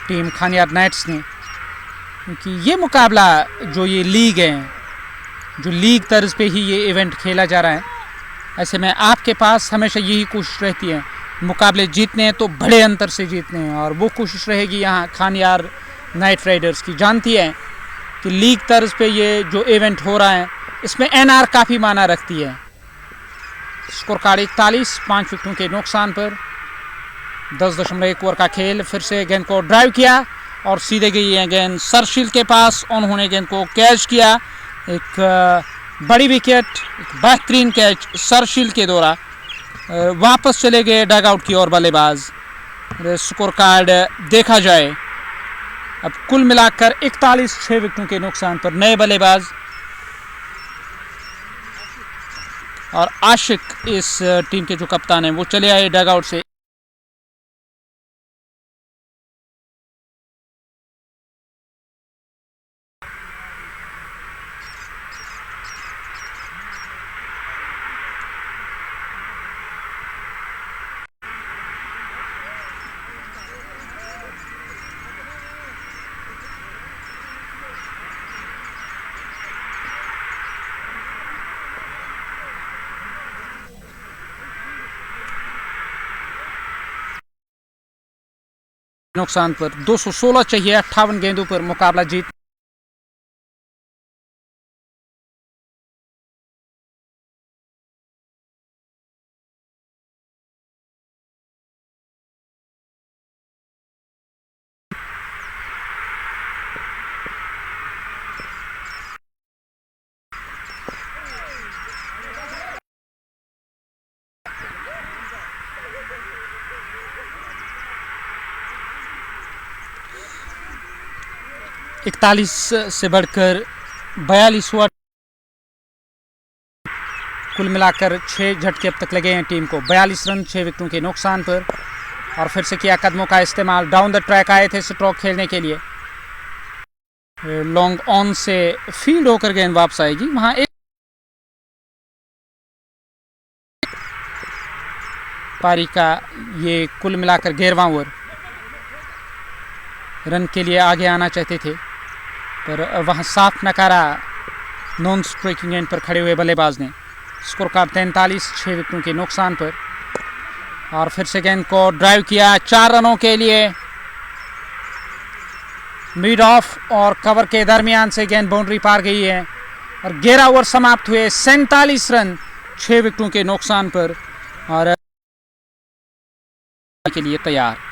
टीम खानियार नाइट्स ने, क्योंकि ये मुकाबला जो ये लीग है, जो लीग तर्ज पे ही ये इवेंट खेला जा रहा है, ऐसे में आपके पास हमेशा यही कोशिश रहती है मुकाबले जीतने हैं तो बड़े अंतर से जीतने हैं। और वो कोशिश रहेगी यहाँ खानियार नाइट राइडर्स की। जानती है कि लीग तर्ज पे ये जो इवेंट हो रहा है इसमें एनआर काफ़ी माना रखती है। स्कोर कार्ड 41 5 विकेटों के नुकसान पर। 10.1 ओवर का खेल। फिर से गेंद को ड्राइव किया और सीधे गई है गेंद सरशील के पास। उन्होंने गेंद को कैच किया। एक बड़ी विकेट, एक बेहतरीन कैच सरशील के द्वारा। वापस चले गए डग आउट की ओर बल्लेबाज। स्कोर कार्ड देखा जाए, अब कुल मिलाकर 41 6 विकेटों के नुकसान पर नए बल्लेबाज और आशिक इस टीम के जो कप्तान हैं वो चले आए डगआउट से। नुकसान पर 216 चाहिए 58 गेंदों पर मुकाबला जीत। इकतालीस से बढ़कर 42वां, कुल मिलाकर 6 झटके अब तक लगे हैं टीम को। 42 रन 6 विकेटों के नुकसान पर, और फिर से किया कदमों का इस्तेमाल। डाउन द ट्रैक आए थे स्ट्रोक खेलने के लिए, लॉन्ग ऑन से फील्ड होकर गेंद वापस आएगी। वहां एक पारी का ये कुल मिलाकर 11वां ओवर, रन के लिए आगे आना चाहते थे पर वहां साफ नकारा नॉन स्ट्राइकिंग एंड पर खड़े हुए बल्लेबाज ने। स्कोर कार्ड 43 6 विकेटों के नुकसान पर, और फिर से गेंद को ड्राइव किया 4 रनों के लिए। मिड ऑफ और कवर के दरमियान से गेंद बाउंड्री पार गई है और 11 ओवर समाप्त हुए। 47 रन 6 विकेटों के नुकसान पर, और के लिए तैयार।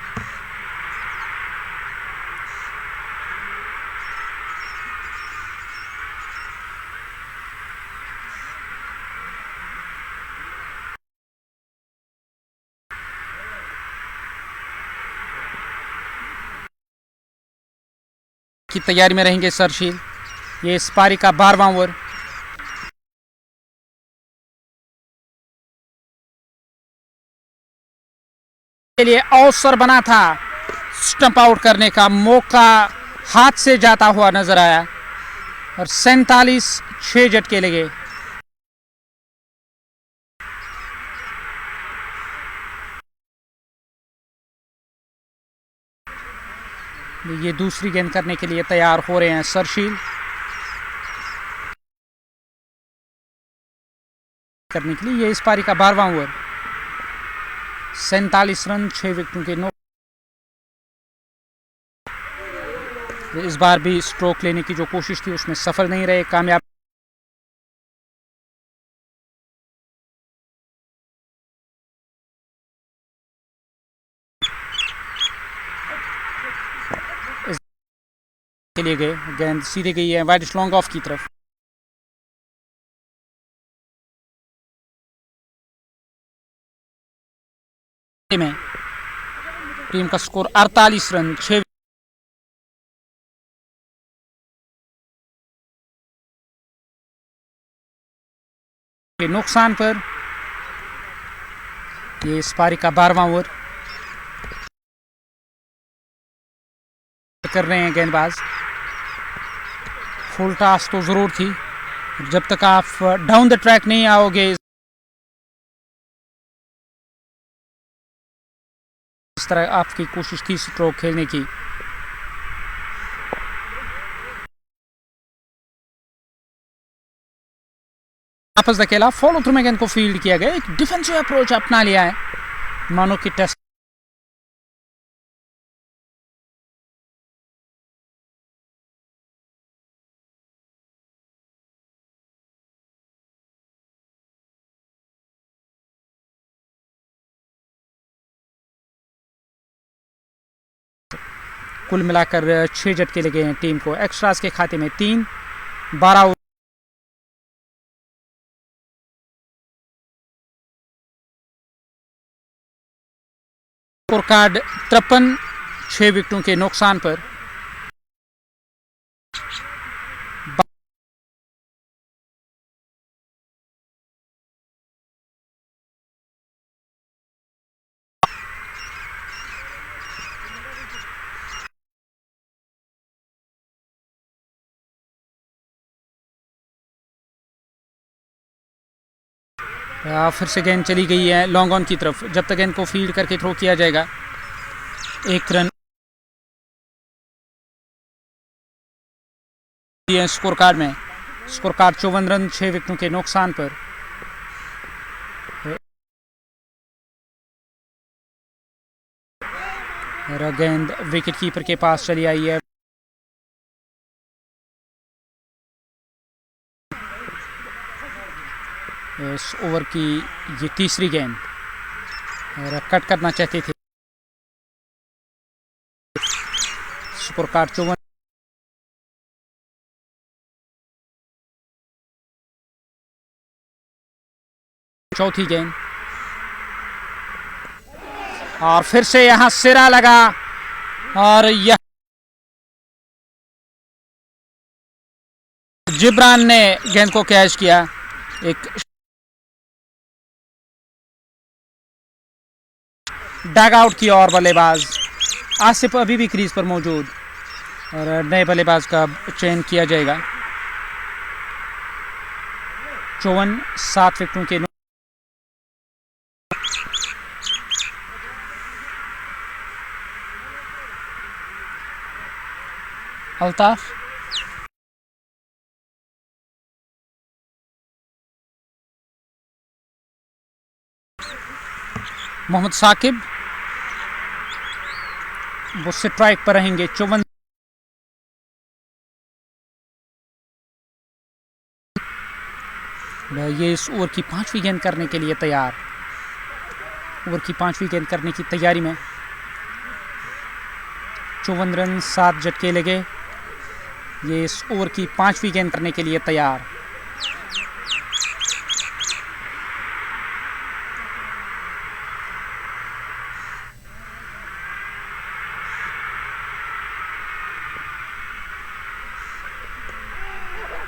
की तैयारी में रहेंगे सरशील। ये इस पारी का 12वां ओवर। के लिए अवसर बना था, स्टंप आउट करने का मौका हाथ से जाता हुआ नजर आया, और 47 6 झटके लगे। ये दूसरी गेंद करने के लिए तैयार हो रहे हैं सरशील। करने के लिए ये इस पारी का 12वां ओवर। 47 रन 6 विकेटों के नुकसान। इस बार भी स्ट्रोक लेने की जो कोशिश थी उसमें सफल नहीं रहे, कामयाब। के लिए गए, गेंद सीधे गई है वाइड लॉन्ग ऑफ की तरफ। में टीम का स्कोर 48 रन 6 के नुकसान पर। ये इस पारी का 12वां ओवर। कर रहे हैं गेंदबाज। फुल टॉस तो जरूर थी, जब तक आप डाउन द ट्रैक नहीं आओगे इस तरह आपकी कोशिश थी स्ट्रोक खेलने की। वापस धकेला, फॉलो थ्रू में गेंद को फील्ड किया गया। एक डिफेंसिव अप्रोच अपना लिया है मानो कि टेस्ट कुल मिलाकर 6 झटके लगे हैं टीम को। एक्स्ट्रास के खाते में 3 12 स्कोर कार्ड 53, 6 विकेटों के नुकसान पर। फिर से गेंद चली गई है लॉन्ग ऑन की तरफ। जब तक गेंद को फील्ड करके थ्रो किया जाएगा, 1 रन स्कोर कार्ड में। स्कोर कार्ड 54 रन 6 विकेटों के नुकसान पर। गेंद विकेट कीपर के पास चली आई है। इस ओवर की ये तीसरी गेंद, कट करना चाहते थे। Score card 54। चौथी गेंद, और फिर से यहां सिरा लगा और यह जिब्रान ने गेंद को कैच किया। एक डग आउट की और बल्लेबाज आसिफ अभी भी क्रीज पर मौजूद, और नए बल्लेबाज का चयन किया जाएगा। 54, 7 विकेटों के अल्ताफ, मोहम्मद साकिब वो स्ट्राइक पर रहेंगे। 54, ये इस ओवर की 5वीं गेंद करने के लिए तैयार। ओवर की 5वीं गेंद करने की तैयारी में। 54 रन 7 झटके लगे। ये इस ओवर की 5वीं गेंद करने के लिए तैयार।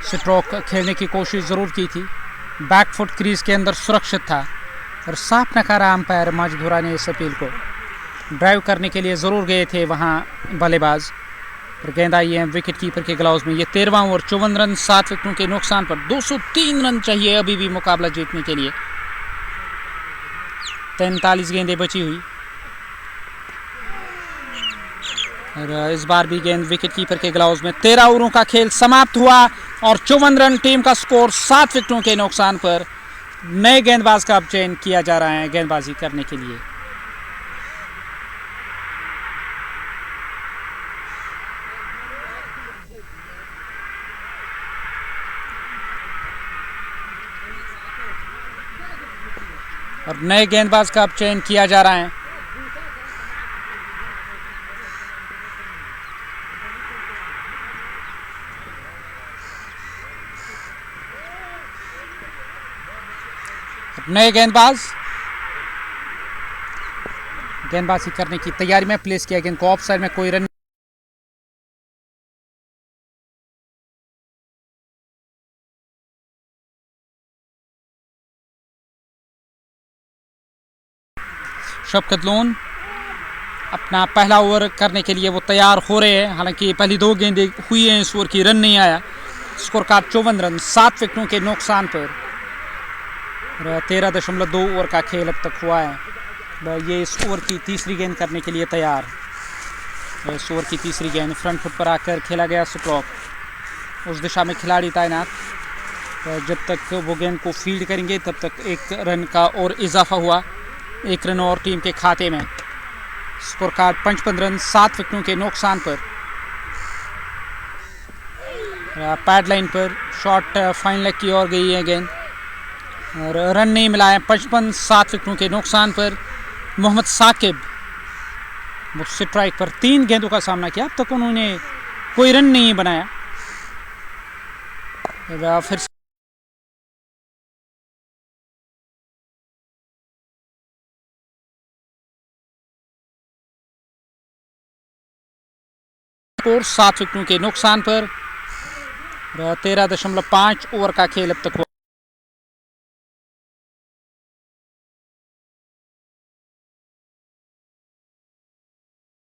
स्ट्रोक खेलने की कोशिश ज़रूर की थी, बैकफुट क्रीज के अंदर सुरक्षित था, और साफ नकारा अंपायर मजदूरा ने इस अपील को। ड्राइव करने के लिए ज़रूर गए थे वहां बल्लेबाज, पर गेंद आई है विकेट कीपर के ग्लव्स में। ये 13वां ओवर, 54 रन 7 विकेटों के नुकसान पर। 203 रन चाहिए अभी भी मुकाबला जीतने के लिए। 43 गेंदें बची हुई, और इस बार भी गेंद विकेट कीपर के ग्लव्स में। 13 ओवरों का खेल समाप्त हुआ और 54 रन टीम का स्कोर 7 विकेटों के नुकसान पर। नए गेंदबाज का अब चयन किया जा रहा है गेंदबाजी करने के लिए। और नए गेंदबाज का अब चयन किया जा रहा है। नए गेंदबाजी करने की तैयारी में प्लेस किया गेंद को ऑफ साइड में। कोई रन शफकत लोन अपना पहला ओवर करने के लिए वो तैयार हो रहे हैं। हालांकि पहली 2 गेंदें हुई हैं इस ओवर की, रन नहीं आया। स्कोर कार्ड 54 रन 7 विकेटों के नुकसान पर। 13.2 ओवर का खेल अब तक हुआ है। ये इस ओवर की तीसरी गेंद करने के लिए तैयार। इस ओवर की तीसरी गेंद फ्रंट फुट पर आकर खेला गया स्ट्रोक, उस दिशा में खिलाड़ी तैनात। जब तक वो गेंद को फील्ड करेंगे तब तक 1 रन का और इजाफा हुआ। 1 रन और टीम के खाते में। स्कोर कार्ड 55 रन 7 विकेटों के नुकसान पर। पैड लाइन पर शॉट फाइन लेग की ओर गई है गेंद, और रन नहीं मिला है। 55 7 विकेटों के नुकसान पर। मोहम्मद साकिब वो स्ट्राइक पर 3 गेंदों का सामना किया, अब तक उन्होंने कोई रन नहीं बनाया। फिर स्कोर 7 विकेटों के नुकसान पर। 13.5 ओवर का खेल अब तक हुआ।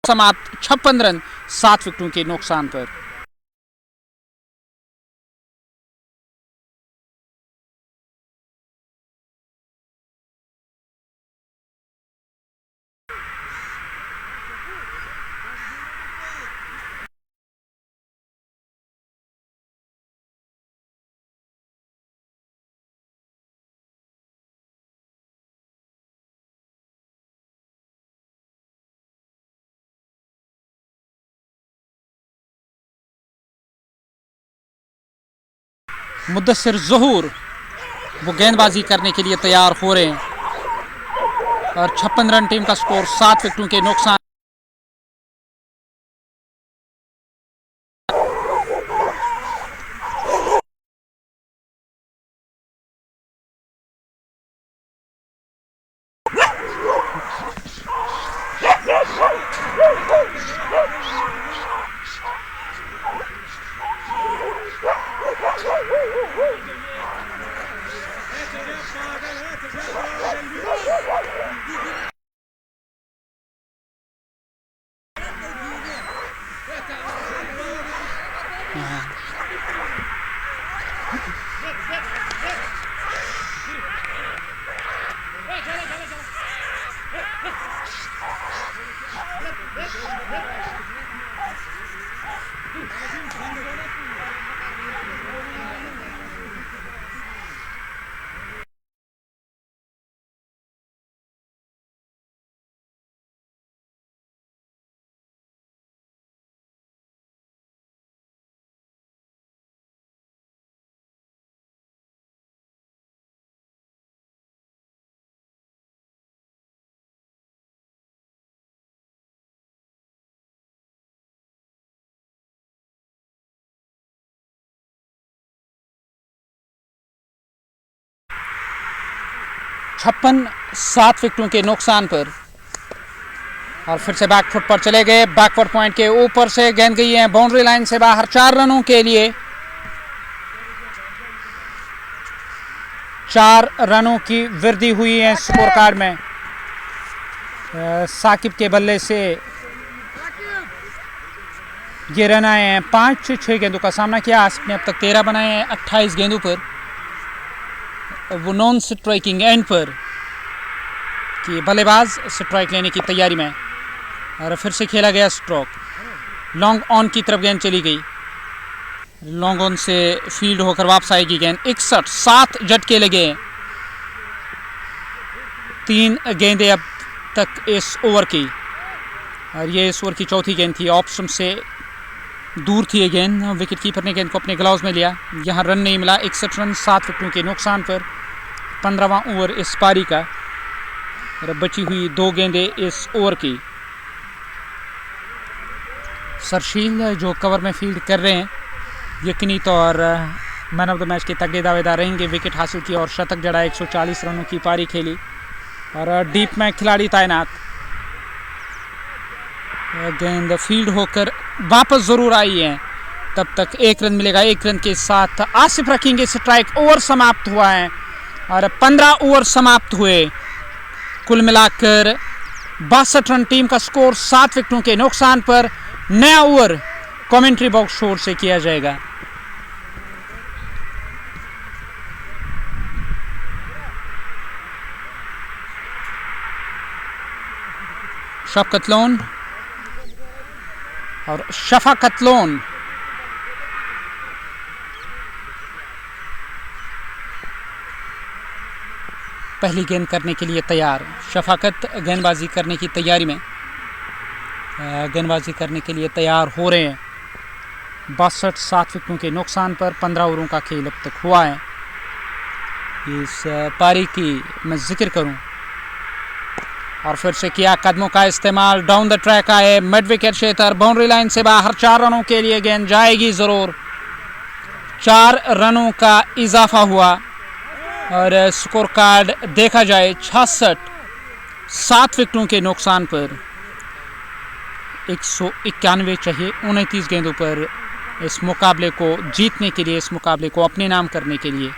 समाप्त 56 रन 7 विकेटों के नुकसान पर। मुद्दस्सिर ज़हूर वो गेंदबाजी करने के लिए तैयार हो रहे हैं और 56 रन टीम का स्कोर 7 विकेटों के नुकसान। छप्पन 7 विकेटों के नुकसान पर और फिर से बैकफुट पर चले गए। बैकवर्ड पॉइंट के ऊपर से गेंद गई है बाउंड्री लाइन से बाहर 4 रनों के लिए। 4 रनों की वृद्धि हुई है स्कोर कार्ड में। साकिब के बल्ले से ये रन आए हैं। 5-6 गेंदों का सामना किया। आसिफ ने अब तक 13 बनाए हैं 28 गेंदों पर। वो नॉन स्ट्राइकिंग एंड पर कि बल्लेबाज स्ट्राइक लेने की तैयारी में और फिर से खेला गया स्ट्रोक। लॉन्ग ऑन की तरफ गेंद चली गई। लॉन्ग ऑन से फील्ड होकर वापस आएगी गेंद। 61 7 झटके लगे। 3 गेंदें अब तक इस ओवर की और ये इस ओवर की चौथी गेंद थी। ऑप्शन से दूर थी ये गेंद। विकेट कीपर ने गेंद को अपने ग्लव्स में लिया। यहाँ रन नहीं मिला। 61 रन 7 विकेटों के नुकसान पर। 15वां ओवर इस पारी का और बची हुई 2 गेंदें इस ओवर की। सरशील जो कवर में फील्ड कर रहे हैं यकीनी तौर मैन ऑफ द मैच के तगड़े दावेदार रहेंगे। विकेट हासिल की और शतक जड़ा। 140 रनों की पारी खेली और डीप में खिलाड़ी तैनात। गेंद फील्ड होकर वापस जरूर आई है। तब तक 1 रन मिलेगा। 1 रन के साथ आसिफ रखेंगे स्ट्राइक। ओवर समाप्त हुआ है और 15 ओवर समाप्त हुए। कुल मिलाकर 62 रन टीम का स्कोर 7 विकेटों के नुकसान पर। नया ओवर कमेंट्री बॉक्स शोर से किया जाएगा। शफकत लोन और शफाकत लोन पहली गेंद करने के लिए तैयार। शफाकत गेंदबाजी करने की तैयारी में गेंदबाजी करने के लिए तैयार हो रहे हैं। 62 7 विकेटों के नुकसान पर 15 ओवरों का खेल अब तक हुआ है। इस पारी की मैं जिक्र करूं और फिर से किया कदमों का इस्तेमाल। डाउन द ट्रैक आए मिड विकेट क्षेत्र। बाउंड्री लाइन से बाहर 4 रनों के लिए गेंद जाएगी जरूर। 4 रनों का इजाफा हुआ और स्कोर कार्ड देखा जाए 66 7 विकेटों के नुकसान पर। 191 चाहिए 29 गेंदों पर इस मुकाबले को जीतने के लिए, इस मुकाबले को अपने नाम करने के लिए।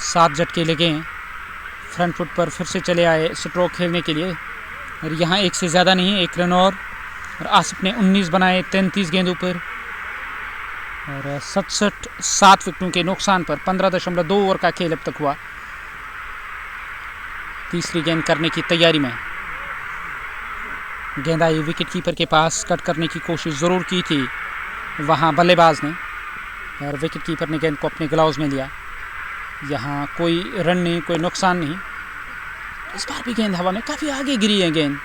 7 झटके लगे हैं। फ्रंट फुट पर फिर से चले आए स्ट्रोक खेलने के लिए और यहाँ एक से ज़्यादा नहीं, 1 रन और आसिफ ने 19 बनाए 33 गेंदों पर और 67 7 विकेटों के नुकसान पर। 15.2 ओवर का खेल अब तक हुआ। तीसरी गेंद करने की तैयारी में। गेंद आई विकेट कीपर के पास, कट करने की कोशिश ज़रूर की थी वहाँ बल्लेबाज ने और विकेट कीपर ने गेंद को अपने ग्लव्स में लिया। यहाँ कोई रन नहीं, कोई नुकसान नहीं। इस बार भी गेंद हवा में काफ़ी आगे गिरी है। गेंद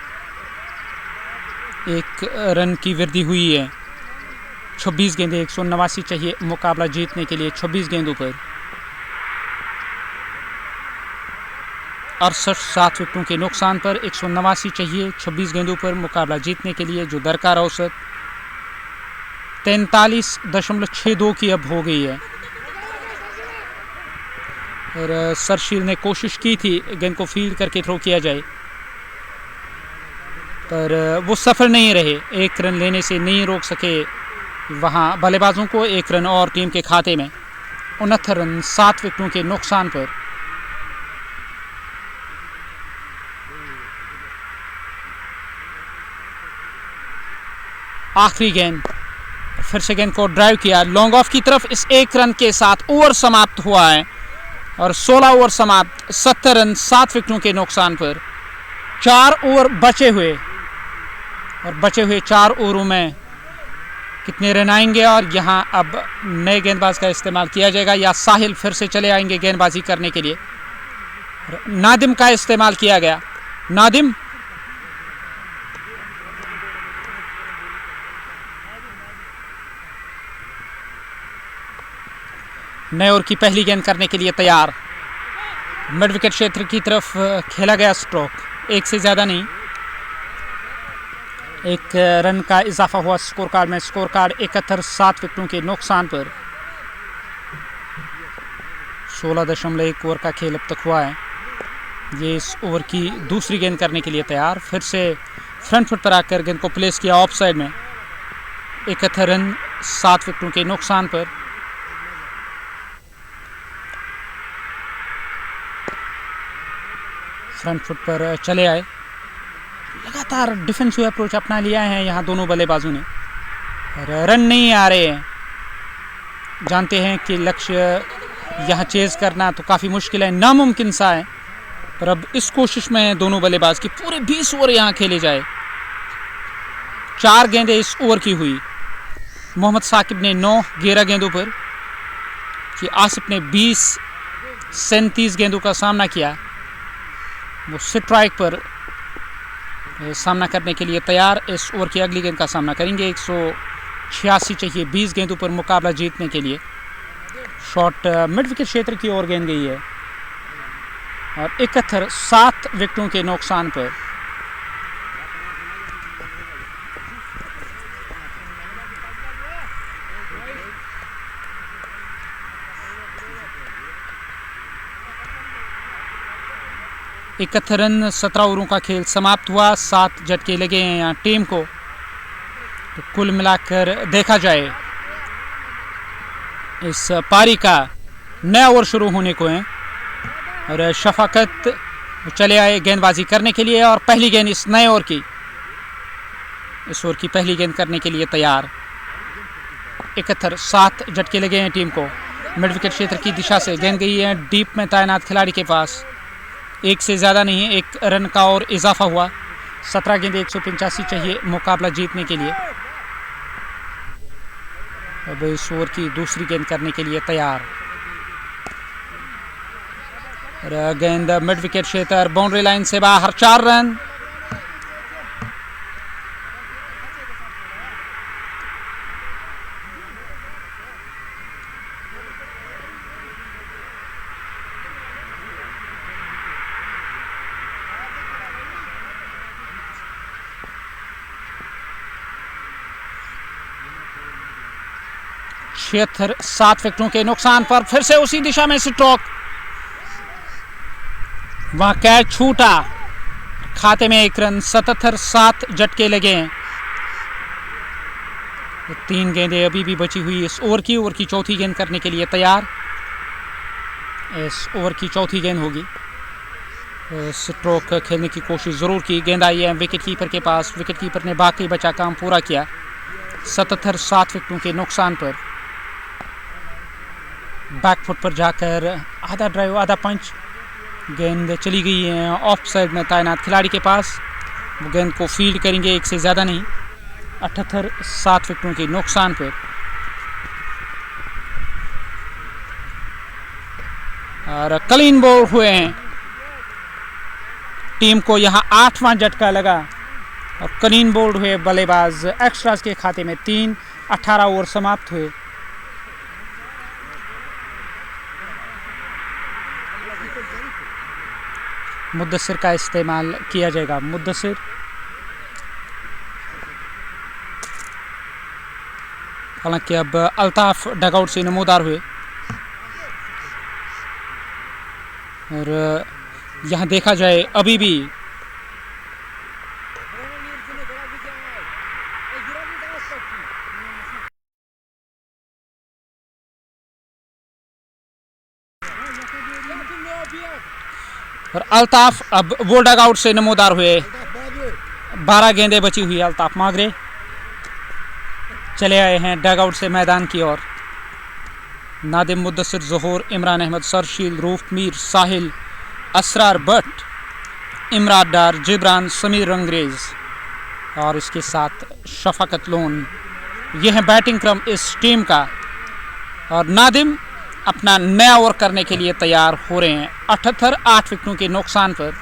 1 रन की वृद्धि हुई है। 26 गेंदें 189 चाहिए मुकाबला जीतने के लिए। 26 गेंदों पर 68 7 विकेटों के नुकसान पर 189 चाहिए 26 गेंदों पर मुकाबला जीतने के लिए, जो दरकार औसत 43.62 की अब हो गई है। और सरशील ने कोशिश की थी गेंद को फील्ड करके थ्रो किया जाए, पर वो सफल नहीं रहे। 1 रन लेने से नहीं रोक सके वहाँ बल्लेबाजों को। 1 रन और टीम के खाते में। 69 रन 7 विकेटों के नुकसान पर। आखिरी गेंद, फिर से गेंद को ड्राइव किया लॉन्ग ऑफ की तरफ। इस 1 रन के साथ ओवर समाप्त हुआ है और 16 ओवर समाप्त। 70 रन 7 विकेटों के नुकसान पर। 4 ओवर बचे हुए और बचे हुए 4 ओवरों में कितने रन आएंगे और यहाँ अब नए गेंदबाज का इस्तेमाल किया जाएगा या साहिल फिर से चले आएंगे गेंदबाजी करने के लिए। नादिम का इस्तेमाल किया गया। नादिम नए ओवर की पहली गेंद करने के लिए तैयार। मिड विकेट क्षेत्र की तरफ खेला गया स्ट्रोक, 1 से ज़्यादा नहीं। 1 रन का इजाफा हुआ स्कोर कार्ड में। स्कोर कार्ड 71 7 विकेटों के नुकसान पर। 16.1 ओवर का खेल अब तक हुआ है। ये इस ओवर की दूसरी गेंद करने के लिए तैयार। फिर से फ्रंट फुट पर आकर गेंद को प्लेस किया ऑफ साइड में। 71 रन 7 विकेटों के नुकसान पर। फ्रंट फुट पर चले आए। लगातार डिफेंसिव अप्रोच अपना लिया है यहाँ दोनों बल्लेबाजों ने। रन नहीं आ रहे हैं। जानते हैं कि लक्ष्य यहाँ चेज करना तो काफ़ी मुश्किल है, नामुमकिन सा है, पर अब इस कोशिश में दोनों बल्लेबाज की पूरे 20 ओवर यहाँ खेले जाए। 4 गेंदें इस ओवर की हुई। मोहम्मद साकिब ने 9 11 गेंदों पर कि आसिफ ने 20 37 गेंदों का सामना किया। वो स्ट्राइक पर सामना करने के लिए तैयार। इस ओवर की अगली गेंद का सामना करेंगे। 186 चाहिए 20 गेंदों पर मुकाबला जीतने के लिए। शॉट मिड विकेट क्षेत्र की ओर गेंद गई है और 71 7 विकेटों के नुकसान पर। इकहत्तर रन 17 ओवरों का खेल समाप्त हुआ। 7 झटके लगे हैं यहाँ टीम को। तो कुल मिलाकर देखा जाए इस पारी का नया ओवर शुरू होने को है और शफाकत चले आए गेंदबाजी करने के लिए और पहली गेंद इस नए ओवर की, इस ओवर की पहली गेंद करने के लिए तैयार। 71 7 झटके लगे हैं टीम को। मिड विकेट क्षेत्र की दिशा से गेंद गई है डीप में तैनात खिलाड़ी के पास। 1 से ज़्यादा नहीं, 1 रन का और इजाफा हुआ। 17 गेंदें 185 चाहिए मुकाबला जीतने के लिए। अब इस ओवर की दूसरी गेंद करने के लिए तैयार। गेंद मिड विकेट क्षेत्र बाउंड्री लाइन से बाहर। 4 रन। छिहत्तर 7 विकेटों के नुकसान पर फिर से उसी दिशा में स्ट्रोक। वहां कैच छूटा। खाते में 1 रन, 77 झटके लगे हैं। 3 गेंदें अभी भी बची हुई इस ओवर की चौथी गेंद करने के लिए तैयार। इस ओवर की चौथी गेंद होगी। स्ट्रोक खेलने की कोशिश ज़रूर की, गेंद आई है विकेट कीपर के पास, विकेट कीपर ने बाकी बचा काम पूरा किया। 77 विकेटों के नुकसान पर बैक फुट पर जाकर आधा ड्राइव आधा पंच, गेंद चली गई है ऑफ साइड में तैनात खिलाड़ी के पास। वो गेंद को फील्ड करेंगे, एक से ज़्यादा नहीं। 78 विकेटों के नुकसान पर और क्लीन बॉल हुए हैं। टीम को यहां 8वां झटका लगा और क्लीन बोल्ड हुए बल्लेबाज। एक्स्ट्रास के खाते में 3, 18 ओवर समाप्त हुए। मुद्दसिर का इस्तेमाल किया जाएगा। मुद्दसिर हालांकि अब अल्ताफ डगआउट से नमूदार हुए और यहाँ देखा जाए अभी भी और अल्ताफ अब वो डगआउट से नमूदार हुए। 12 गेंदें बची हुई। अल्ताफ मागरे चले आए हैं डगआउट से मैदान की ओर। नादिम, मुद्दसिर, ज़हूर, इमरान अहमद, सरशील, रूफ मीर, साहिल, असरार भट्ट, इमरान डार, जिब्रान, समीर रंगरेज और इसके साथ शफाकत लोन। यह है बैटिंग क्रम इस टीम का और नादिम अपना नया ओवर करने के लिए तैयार हो रहे हैं। 78 विकेटों के नुकसान पर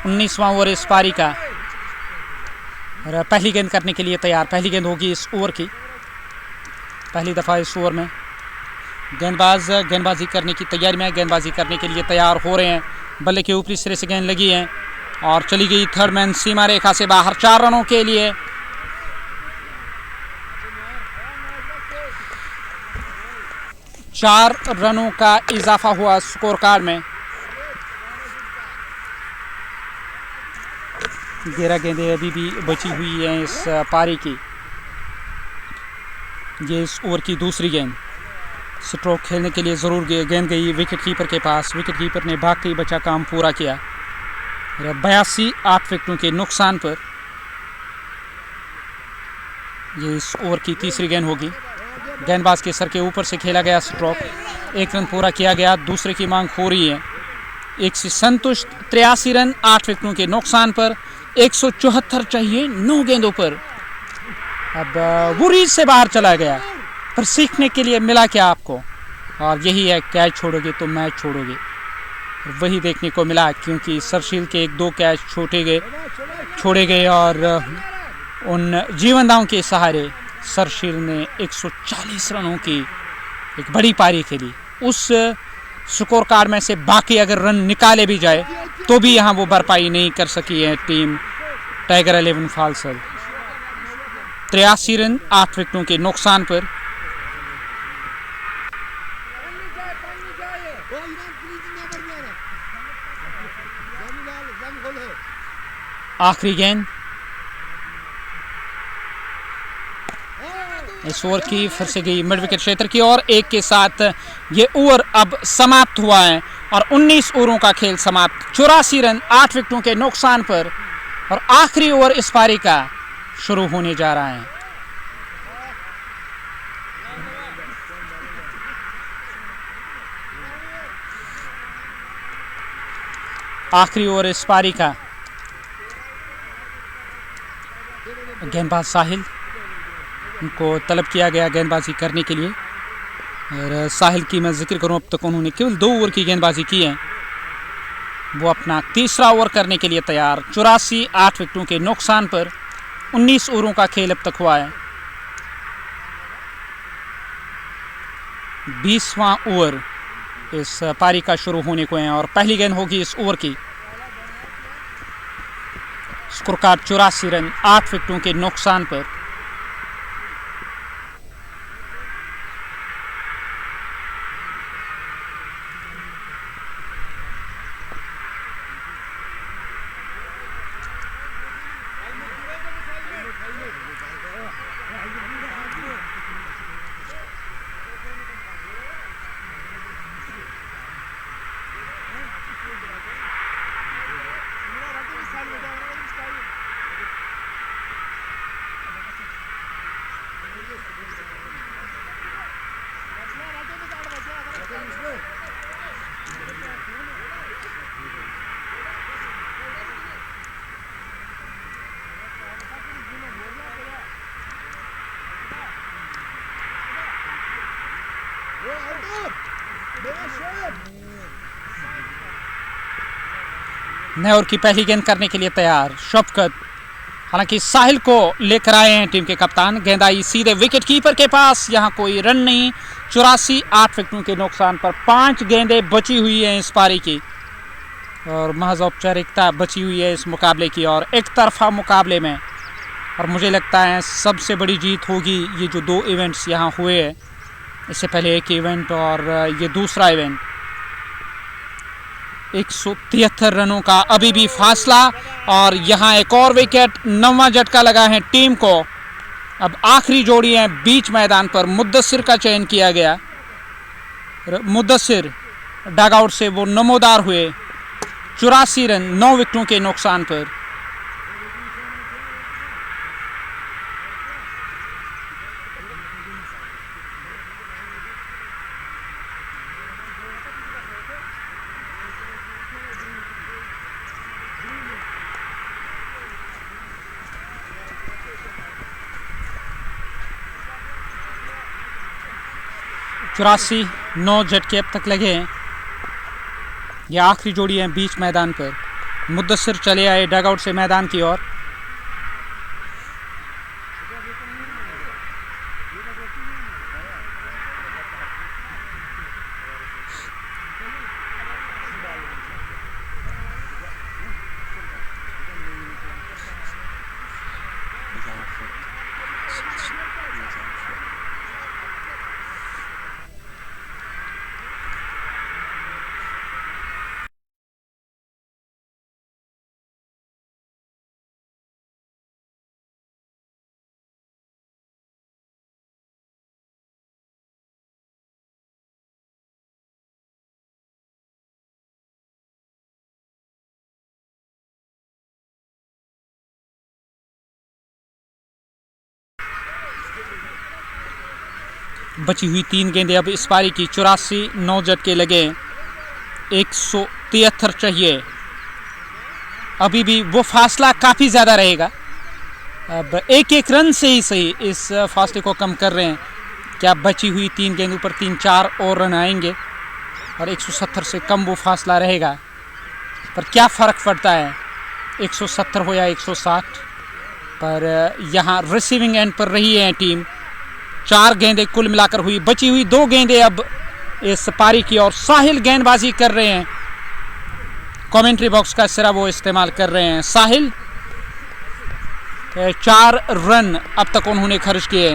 19वां ओवर इस पारी का। और पहली गेंद करने के लिए तैयार। पहली गेंद होगी इस ओवर की, पहली दफ़ा इस ओवर में। गेंदबाज गेंदबाजी करने की तैयारी में, गेंदबाजी करने के लिए तैयार हो रहे हैं। बल्ले के ऊपरी सिरे से गेंद लगी है और चली गई थर्ड मैन सीमा रेखा से बाहर 4 रनों के लिए। चार रनों का इजाफा हुआ स्कोर कार्ड में। 11 गेंदें अभी भी बची हुई हैं इस पारी की। ये इस ओवर की दूसरी गेंद। स्ट्रोक खेलने के लिए ज़रूर गेंद गई विकेट कीपर के पास, विकेट कीपर ने बाकी बचा काम पूरा किया। 82 विकेटों के नुकसान पर ये इस ओवर की तीसरी गेंद होगी। गेंदबाज के सर के ऊपर से खेला गया स्ट्रोक, 1 रन पूरा किया गया। दूसरे की मांग हो रही है। एक से संतुष्ट 83 रन 8 विकेटों के नुकसान पर। 174 चाहिए 9 गेंदों पर। अब वो रीज से बाहर चला गया, पर सीखने के लिए मिला क्या आपको? और यही है, कैच छोड़ोगे तो मैच छोड़ोगे। वही देखने को मिला, क्योंकि सरशील के 1-2 कैच छोड़े गए और उन जीवनदाओं के सहारे सरशील ने 140 रनों की एक बड़ी पारी खेली। उस स्कोर कार्ड में से बाकी अगर रन निकाले भी जाए तो भी यहाँ वो भरपाई नहीं कर सकी है टीम टाइगर 11 फालसर। 83 रन 8 विकेटों के नुकसान पर। आखिरी गेंद इस ओवर की फिर से गई मिड विकेट क्षेत्र की ओर। 1 के साथ ये ओवर अब समाप्त हुआ है और 19 ओवरों का खेल समाप्त। 84 रन 8 विकेटों के नुकसान पर और आखिरी ओवर इस पारी का शुरू होने जा रहा है। आखिरी ओवर इस पारी का। गेंदबाज साहिल, उनको तलब किया गया गेंदबाजी करने के लिए। और साहिल की मैं जिक्र करूं, अब तक उन्होंने केवल 2 ओवर की गेंदबाजी की है। वो अपना तीसरा ओवर करने के लिए तैयार। 84 8 विकेटों के नुकसान पर 19 ओवरों का खेल अब तक हुआ है। 20वां ओवर इस पारी का शुरू होने को है और पहली गेंद होगी इस ओवर की। स्कोर कार्ड 84 रन 8 विकेटों के नुकसान पर। नौर की पहली गेंद करने के लिए तैयार शफकत, हालांकि साहिल को लेकर आए हैं टीम के कप्तान। गेंद आई सीधे विकेट कीपर के पास, यहां कोई रन नहीं। 84 8 विकेटों के नुकसान पर 5 गेंदें बची हुई हैं इस पारी की और महज औपचारिकता बची हुई है इस मुकाबले की और एक तरफा मुकाबले में। और मुझे लगता है सबसे बड़ी जीत होगी ये जो 2 इवेंट्स यहाँ हुए हैं, इससे पहले एक इवेंट और ये दूसरा इवेंट। 173 रनों का अभी भी फासला और यहाँ एक और विकेट, 9वां झटका लगा है टीम को। अब आखिरी जोड़ी है बीच मैदान पर, मुद्दसिर का चयन किया गया। मुद्दसिर डगआउट से वो नमोदार हुए। 84 रन 9 विकेटों के नुकसान पर। चौरासी 9 झटके अब तक लगे हैं। यह आखिरी जोड़ी है बीच मैदान पर। मुद्दसिर चले आए डगआउट से मैदान की ओर। बची हुई 3 गेंदें अब इस पारी की। 84 9 झटके लगे, 173 चाहिए। अभी भी वो फासला काफ़ी ज़्यादा रहेगा। अब एक रन से ही सही इस फासले को कम कर रहे हैं। क्या बची हुई 3 गेंदों पर 3-4 और रन आएंगे और 170 से कम वो फासला रहेगा। पर क्या फ़र्क पड़ता है 170 हो या 160 पर। यहाँ रिसीविंग एंड पर रही है टीम। 4 गेंदें कुल मिलाकर हुई। बची हुई 2 गेंदें अब इस पारी की और साहिल गेंदबाजी कर रहे हैं। कमेंट्री बॉक्स का सिरा वो इस्तेमाल कर रहे हैं। साहिल 4 रन अब तक उन्होंने खर्च किए।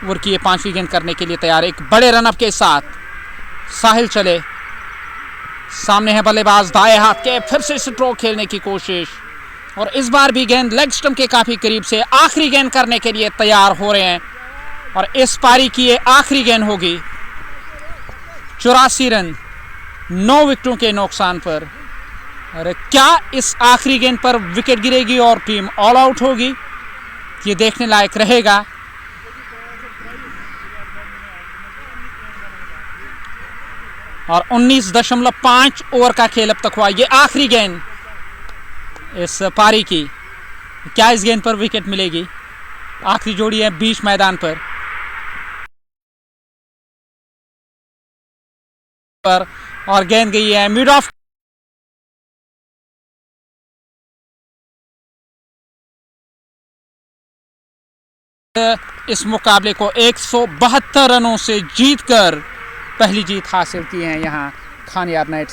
ओवर की 5वीं गेंद करने के लिए तैयार। एक बड़े रन अप के साथ साहिल चले। सामने है बल्लेबाज दाएं हाथ के, फिर से स्ट्रोक खेलने की कोशिश और इस बार भी गेंद लेग स्टंप के काफी करीब से। आखिरी गेंद करने के लिए तैयार हो रहे हैं और इस पारी की ये आखिरी गेंद होगी। 84 रन 9 विकेटों के नुकसान पर। अरे क्या इस आखिरी गेंद पर विकेट गिरेगी और टीम ऑल आउट होगी, ये देखने लायक रहेगा। और 19.5 ओवर का खेल अब तक हुआ। ये आखिरी गेंद इस पारी की। क्या इस गेंद पर विकेट मिलेगी? आखिरी जोड़ी है बीच मैदान पर और गेंद गई है मिड ऑफ। इस मुकाबले को 172 रनों से जीतकर पहली जीत हासिल की है यहाँ खान यार नाइट्स।